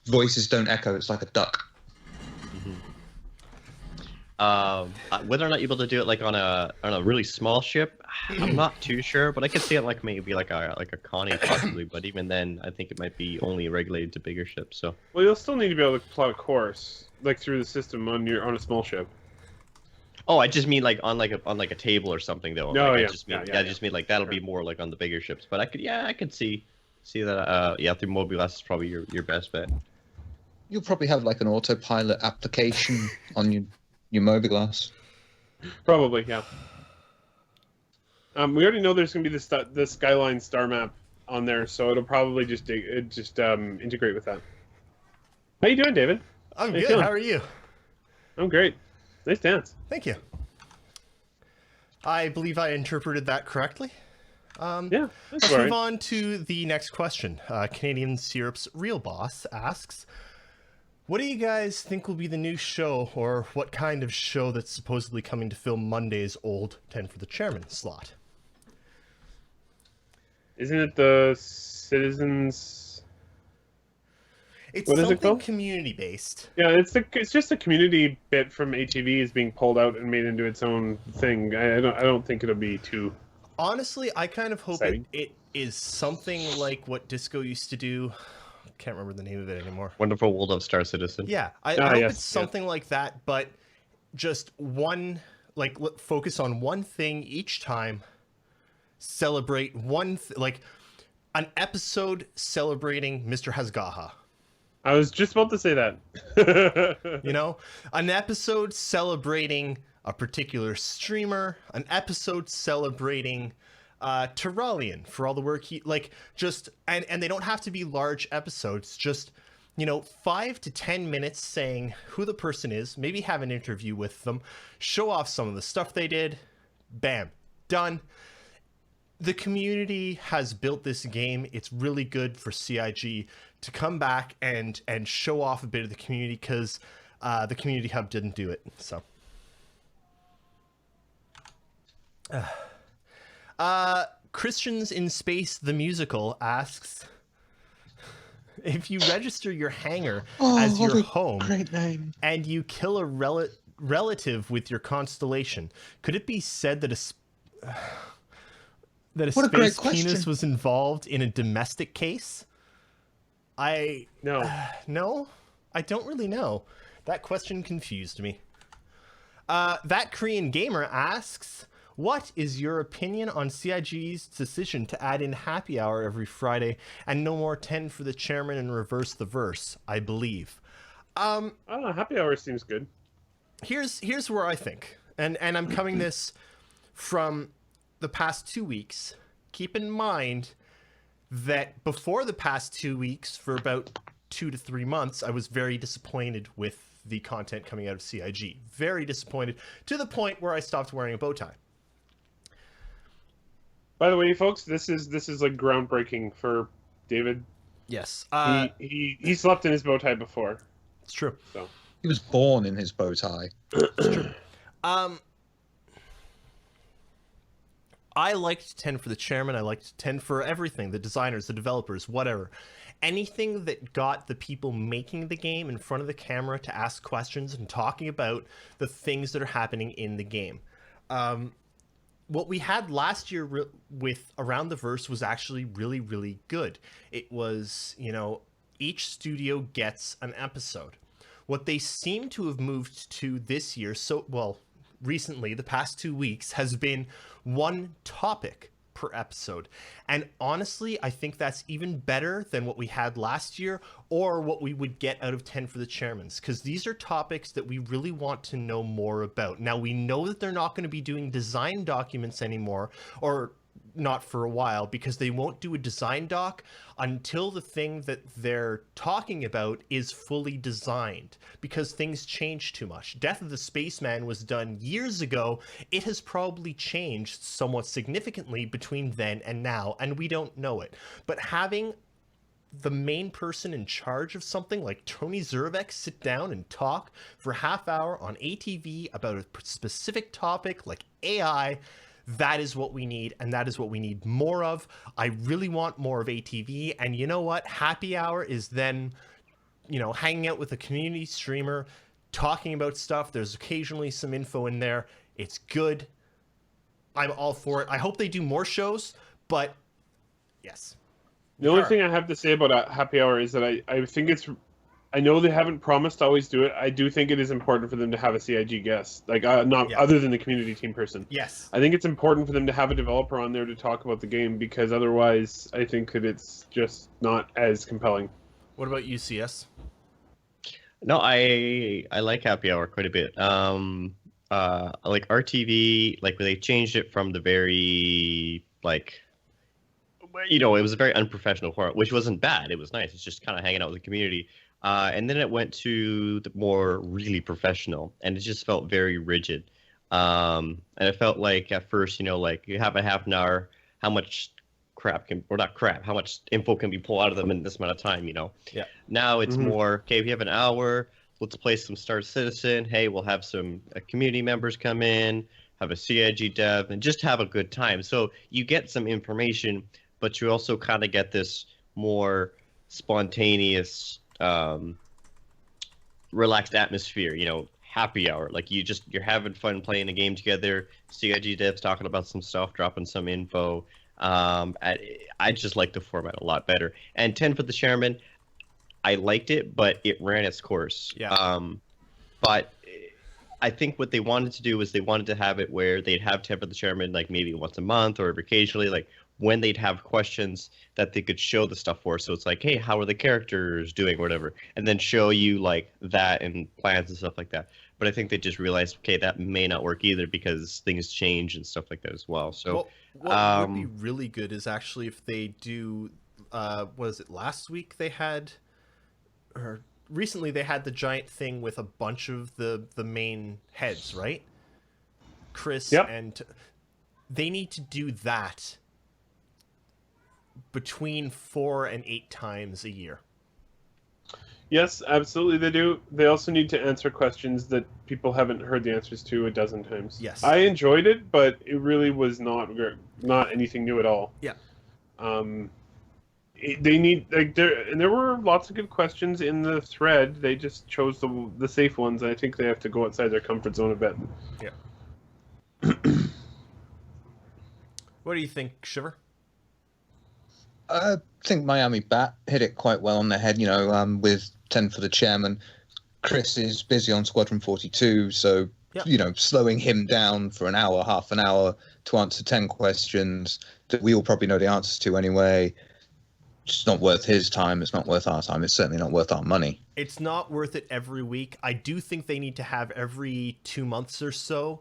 voices don't echo. It's like a duck. whether or not you're able to do it like on a really small ship, I'm not too sure, but I could see it like maybe like a Connie possibly. But even then, I think it might be only regulated to bigger ships. So. Well, you'll still need to be able to plot a course like through the system on a small ship. Oh, I just mean like on a table or something though. No, like, yeah. I just mean, Yeah. I just mean like that'll be more like on the bigger ships. But I could see that. Yeah, through Mobius is probably your best bet. You'll probably have like an autopilot application on your Mobiglass. Probably, yeah. We already know there's going to be the Skyline star map on there, so it'll probably just integrate with that. How you doing, David? I'm How you good. feeling? How are you? I'm great. Nice dance. Thank you. I believe I interpreted that correctly. Yeah, that's Let's all move right. on to the next question. Canadian Syrup's real boss asks, what do you guys think will be the new show, or what kind of show that's supposedly coming to fill Monday's old 10 for the Chairman slot? Isn't it the Citizens? It's What is it something called? community-based. Yeah, it's just a community bit from ATV is being pulled out and made into its own thing. I don't think it'll be too. Honestly, I kind of hope Exciting. it is something like what Disco used to do. Can't remember the name of it anymore. Wonderful World of Star Citizen. Yeah, I hope yes, it's something like that, but just one, like, focus on one thing each time. Celebrate one, like, an episode celebrating Mr. Hasgaha. I was just about to say that. You know, an episode celebrating a particular streamer, an episode celebrating Terralian for all the work he, like, just, and they don't have to be large episodes, just, 5 to 10 minutes saying who the person is, maybe have an interview with them, show off some of the stuff they did, bam, done. The community has built this game. It's really good for CIG to come back and show off a bit of the community, because the community hub didn't do it. So, Christians in Space the Musical asks, if you register your hangar as your home Great name. and you kill a relative with your constellation, could it be said that What a great space penis question. was involved in a domestic case? No. I don't really know. That question confused me. That Korean gamer asks, what is your opinion on CIG's decision to add in happy hour every Friday and no more 10 for the Chairman and reverse the verse, I believe? I don't know. Happy hour seems good. Here's where I think, and I'm coming this from the past 2 weeks. Keep in mind that before the past 2 weeks, for about 2 to 3 months, I was very disappointed with the content coming out of CIG. Very disappointed, to the point where I stopped wearing a bow tie. By the way, folks, this is like groundbreaking for David. Yes, He slept in his bow tie before. it's true. So He was born in his bow tie. I liked 10 for the Chairman. I liked 10 for everything, the designers, the developers, whatever. Anything that got the people making the game in front of the camera to ask questions and talking about the things that are happening in the game. What we had last year with Around the Verse was actually really, really good. It was, each studio gets an episode. What they seem to have moved to this year, recently, the past 2 weeks, has been one topic per episode. And honestly, I think that's even better than what we had last year or what we would get out of 10 for the Chairmans, because these are topics that we really want to know more about. Now, we know that they're not going to be doing design documents anymore, or not for a while, because they won't do a design doc until the thing that they're talking about is fully designed, because things change too much. Death of the Spaceman was done years ago. It has probably changed somewhat significantly between then and now, and we don't know it. But having the main person in charge of something like Tony Zurbeck sit down and talk for half hour on ATV about a specific topic like AI, that is what we need, and that is what we need more of. I really want more of ATV, and you know what? Happy Hour is then, hanging out with a community streamer, talking about stuff. There's occasionally some info in there. It's good. I'm all for it. I hope they do more shows, but yes. The only thing I have to say about Happy Hour is that I think I know they haven't promised to always do it. I do think it is important for them to have a CIG guest, other than the community team person. Yes. I think it's important for them to have a developer on there to talk about the game, because otherwise I think that it's just not as compelling. What about UCS? No, I like Happy Hour quite a bit. Like RTV, like when they changed it from the very it was a very unprofessional format, which wasn't bad. It was nice. It's just kind of hanging out with the community. And then it went to the more really professional, and it just felt very rigid. And it felt like at first, you have a half an hour, how much how much info can be pulled out of them in this amount of time, Yeah. Now it's more, okay, we have an hour, let's play some Star Citizen. Hey, we'll have some community members come in, have a CIG dev, and just have a good time. So you get some information, but you also kind of get this more spontaneous, relaxed atmosphere, happy hour. Like you're having fun playing a game together. CIG devs talking about some stuff, dropping some info. I just like the format a lot better. And 10 for the Chairman, I liked it, but it ran its course. Yeah. But I think what they wanted to do was they wanted to have it where they'd have 10 for the Chairman, like maybe once a month or occasionally, like when they'd have questions that they could show the stuff for. So it's like, hey, how are the characters doing or whatever, and then show you like that and plans and stuff like that. But I think they just realized, okay, that may not work either, because things change and stuff like that as well. So what would be really good is actually if they do, last week they had, or recently they had the giant thing with a bunch of the main heads, right? Chris, yep. And they need to do that between 4 and 8 times a year. Yes, absolutely they do. They also need to answer questions that people haven't heard the answers to a dozen times. Yes. I enjoyed it, but it really was not anything new at all. Yeah. They need there were lots of good questions in the thread. They just chose the safe ones. I think they have to go outside their comfort zone a bit. Yeah. What do you think, Shiver? I think Miami Bat hit it quite well on the head, with 10 for the Chairman. Chris is busy on Squadron 42, so, slowing him down for an hour, half an hour to answer 10 questions that we all probably know the answers to anyway, it's not worth his time. It's not worth our time. It's certainly not worth our money. It's not worth it every week. I do think they need to have every 2 months or so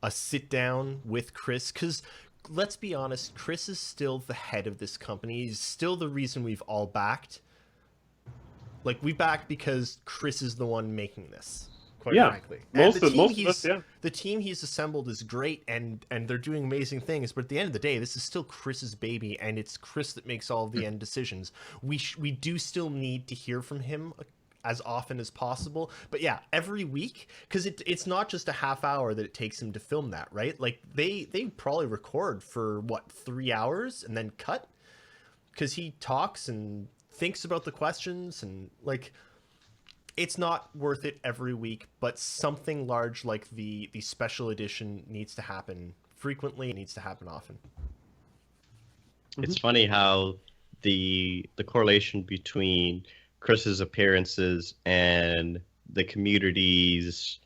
a sit down with Chris, because let's be honest, Chris is still the head of this company. He's still the reason we've all backed. Like, we backed because Chris is the one making this, quite frankly. Most of us, yeah. The team he's assembled is great, and they're doing amazing things, but at the end of the day, this is still Chris's baby, and it's Chris that makes all of the end decisions. We do still need to hear from him as often as possible, but yeah, every week, because it's not just a half hour that it takes him to film that, right? Like they probably record for 3 hours and then cut, because he talks and thinks about the questions, and like, it's not worth it every week, but something large like the special edition needs to happen frequently. It needs to happen often. It's funny how the correlation between Chris's appearances and the community's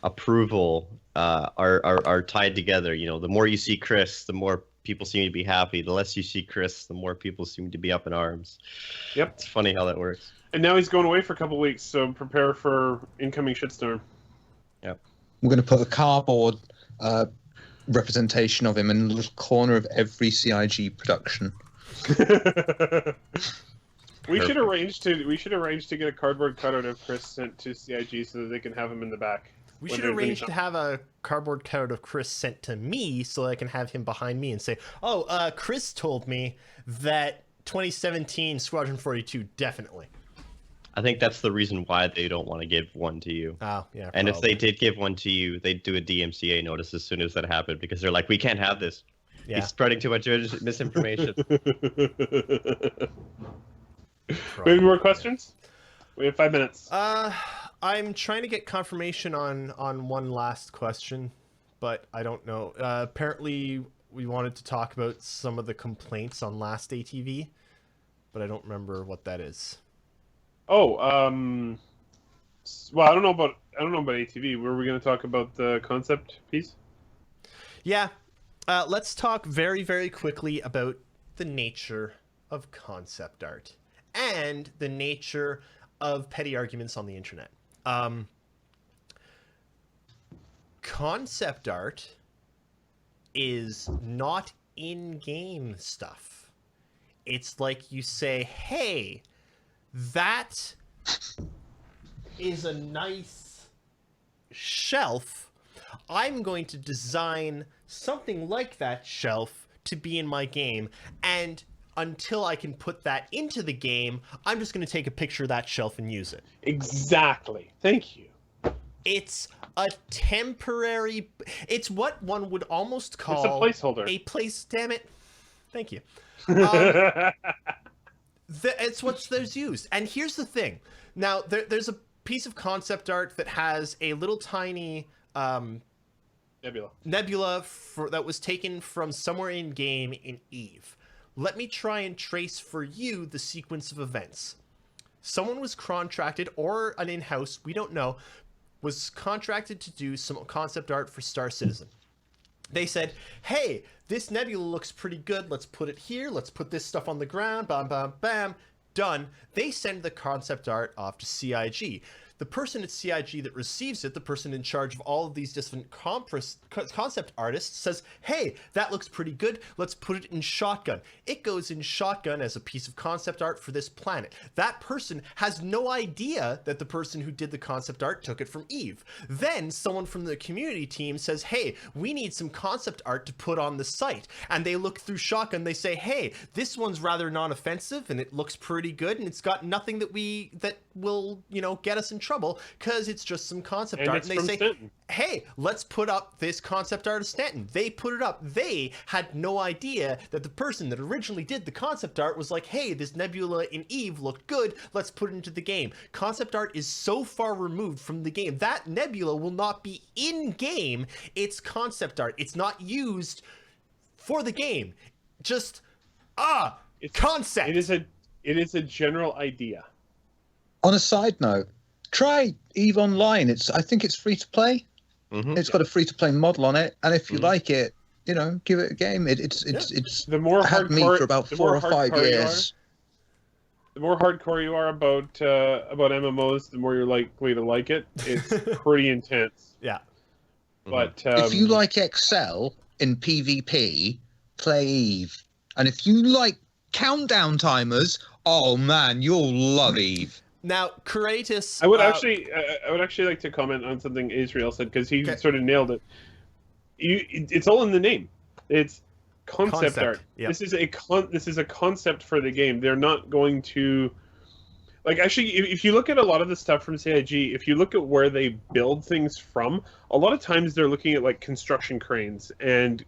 approval are tied together. You know, the more you see Chris, the more people seem to be happy. The less you see Chris, the more people seem to be up in arms. Yep. It's funny how that works. And now he's going away for a couple of weeks, so prepare for incoming shitstorm. Yep. We're going to put a cardboard representation of him in the little corner of every CIG production. We should arrange to get a cardboard cutout of Chris sent to CIG so that they can have him in the back. We should arrange to have a cardboard cutout of Chris sent to me so I can have him behind me and say, "Oh, Chris told me that 2017 Squadron 42 definitely." I think that's the reason why they don't want to give one to you. Oh, yeah. And if probably. they did give one to you, they'd do a DMCA notice as soon as that happened because they're like, we can't have this. Yeah. He's spreading too much misinformation. Maybe more questions? We have 5 minutes. I'm trying to get confirmation on one last question, but I don't know. Apparently, we wanted to talk about some of the complaints on last ATV, but I don't remember what that is. Oh, well, I don't know about ATV. Were we going to talk about the concept piece? Yeah. Let's talk very, very quickly about the nature of concept art and the nature of petty arguments on the internet. Concept art is not in-game stuff. It's like you say, hey, that is a nice shelf. I'm going to design something like that shelf to be in my game, and until I can put that into the game, I'm just going to take a picture of that shelf and use it. Exactly. Thank you. It's a temporary... It's what one would almost call... It's a placeholder. A place... Damn it. Thank you. It's what there's used. And here's the thing. Now, there's a piece of concept art that has a little tiny... Nebula that was taken from somewhere in game in Eve. Let me try and trace for you the sequence of events. Someone was contracted, or an in-house, we don't know, was contracted to do some concept art for Star Citizen. They said, hey, this nebula looks pretty good. Let's put it here. Let's put this stuff on the ground. Bam, bam, bam. Done. They send the concept art off to CIG. The person at CIG that receives it, the person in charge of all of these different concept artists, says, hey, that looks pretty good. Let's put it in Shotgun. It goes in Shotgun as a piece of concept art for this planet. That person has no idea that the person who did the concept art took it from Eve. Then someone from the community team says, hey, we need some concept art to put on the site. And they look through Shotgun. They say, hey, this one's rather non-offensive and it looks pretty good. And it's got nothing that will, get us in trouble because it's just some concept art. And they say, Stanton. hey, let's put up this concept art of Stanton. They put it up. They had no idea that the person that originally did the concept art was like, hey, this nebula in Eve looked good. Let's put it into the game. Concept art is so far removed from the game. That nebula will not be in game. It's concept art. It's not used for the game. Just, It's concept. It is a general idea. On a side note, try Eve Online. I think it's free to play. Mm-hmm. It's got a free to play model on it, and if you like it, give it a game. It's The more had me hardcore, for about the 4 more or 5 hardcore you years. The more hardcore you are about MMOs, the more you're likely to like it. It's pretty intense. Yeah. But If you like Excel in PvP, play Eve. And if you like countdown timers, oh man, you'll love Eve. Now, Kratos... I would actually like to comment on something Israel said because he sort of nailed it. It's all in the name. It's concept art. Yep. This is a concept for the game. They're not going to actually. If you look at a lot of the stuff from CIG, if you look at where they build things from, a lot of times they're looking at construction cranes and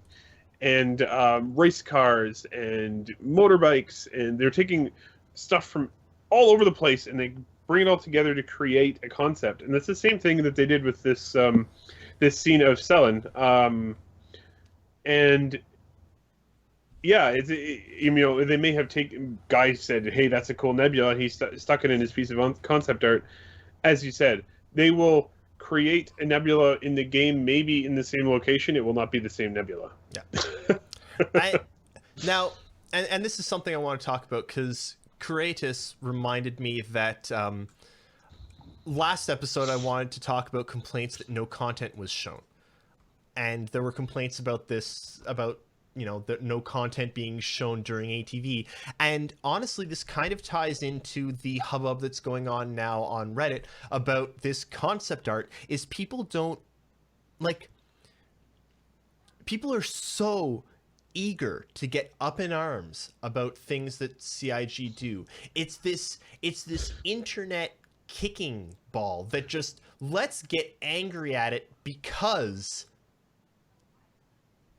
race cars and motorbikes, and they're taking stuff from all over the place and they bring it all together to create a concept. And that's the same thing that they did with this this scene of Selen. And yeah, they may have taken... Guy said, hey, that's a cool nebula, and he stuck it in his piece of concept art. As you said, they will create a nebula in the game, maybe in the same location, it will not be the same nebula. Yeah. Now, and this is something I want to talk about, because Creatus reminded me that last episode I wanted to talk about complaints that no content was shown. And there were complaints about this, about, that no content being shown during ATV. And honestly, this kind of ties into the hubbub that's going on now on Reddit about this concept art, is people are so eager to get up in arms about things that CIG do. It's this internet kicking ball that just, let's get angry at it because...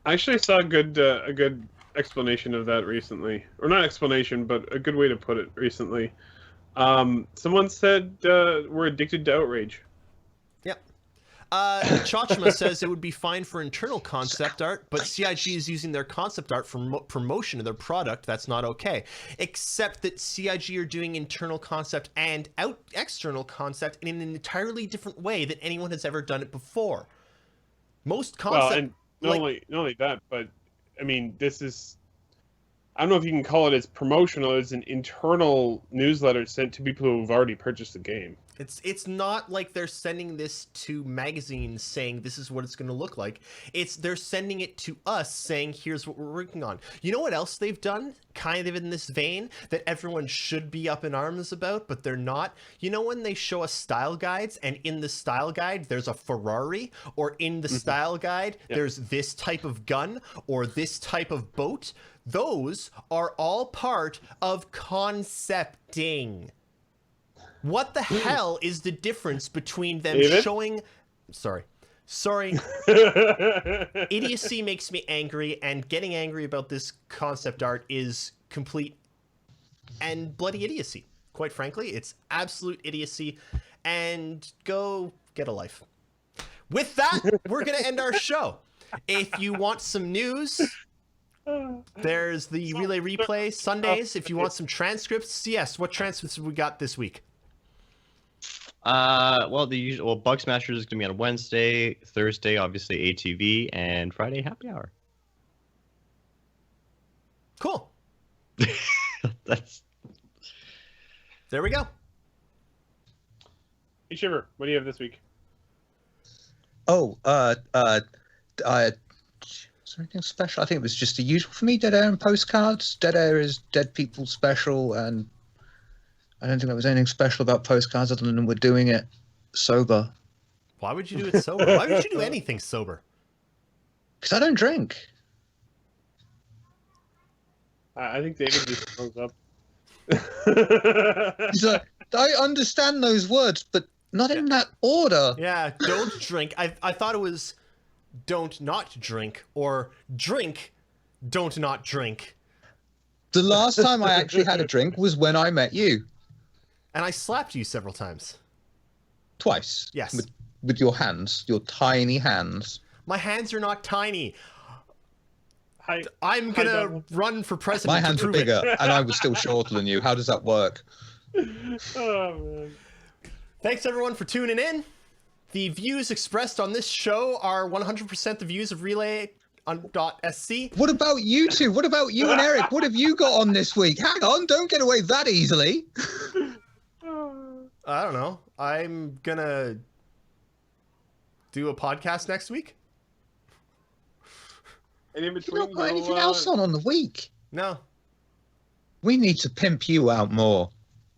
I actually saw a good explanation of that recently, or not explanation, but a good way to put it recently. Someone said we're addicted to outrage. Yep. Chachma says it would be fine for internal concept art, but CIG is using their concept art for promotion of their product. That's not okay. Except that CIG are doing internal concept and external concept in an entirely different way than anyone has ever done it before. Most concept... Well, and not only that, but I mean, this is, I don't know if you can call it as promotional, as an internal newsletter sent to people who have already purchased the game. It's not like they're sending this to magazines saying this is what it's going to look like. They're sending it to us saying here's what we're working on. You know what else they've done kind of in this vein that everyone should be up in arms about, but they're not? You know when they show us style guides, and in the style guide there's a Ferrari, or in the style guide there's this type of gun or this type of boat? Those are all part of concepting. What the hell is the difference between them showing... Sorry. Idiocy makes me angry, and getting angry about this concept art is complete and bloody idiocy. Quite frankly, it's absolute idiocy, and go get a life. With that, we're going to end our show. If you want some news... There's the Relay Replay Sundays. If you want some transcripts, CS, what transcripts have we got this week? Well, the usual. Bug Smashers is gonna be on Wednesday, Thursday, obviously ATV, and Friday Happy Hour. Cool. That's. There we go. Hey Shiver, what do you have this week? Oh, is there anything special? I think it was just the usual for me. Dead Air and postcards. Dead Air is Dead People special, and I don't think there was anything special about postcards other than we're doing it sober. Why would you do it sober? Why would you do anything sober? Because I don't drink. I think David just thumbs up. He's like, I understand those words, but not in that order. Yeah, don't drink. I thought it was don't not drink, or drink, don't not drink. The last time I actually had a drink was when I met you. And I slapped you several times. Twice. Yes. With your hands, your tiny hands. My hands are not tiny. Hi. I'm gonna run for president. My hands to are prove bigger, it. and I was still shorter than you. How does that work? Oh man. Thanks everyone for tuning in. The views expressed on this show are 100% the views of Relay .sc. What about you two? What about you and Eric? What have you got on this week? Hang on, don't get away that easily. I don't know. I'm gonna do a podcast next week. And in You between, not got anything else on the week? No. We need to pimp you out more.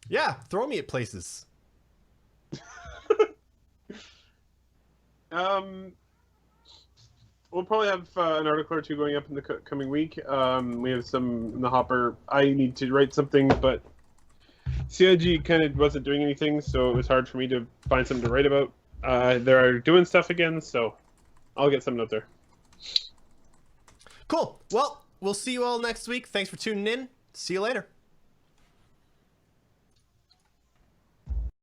Yeah, throw me at places. We'll probably have an article or two going up in the coming week. We have some in the hopper. I need to write something, but CIG kind of wasn't doing anything, so it was hard for me to find something to write about. They're doing stuff again, so I'll get something out there. Cool. Well, we'll see you all next week. Thanks for tuning in. See you later.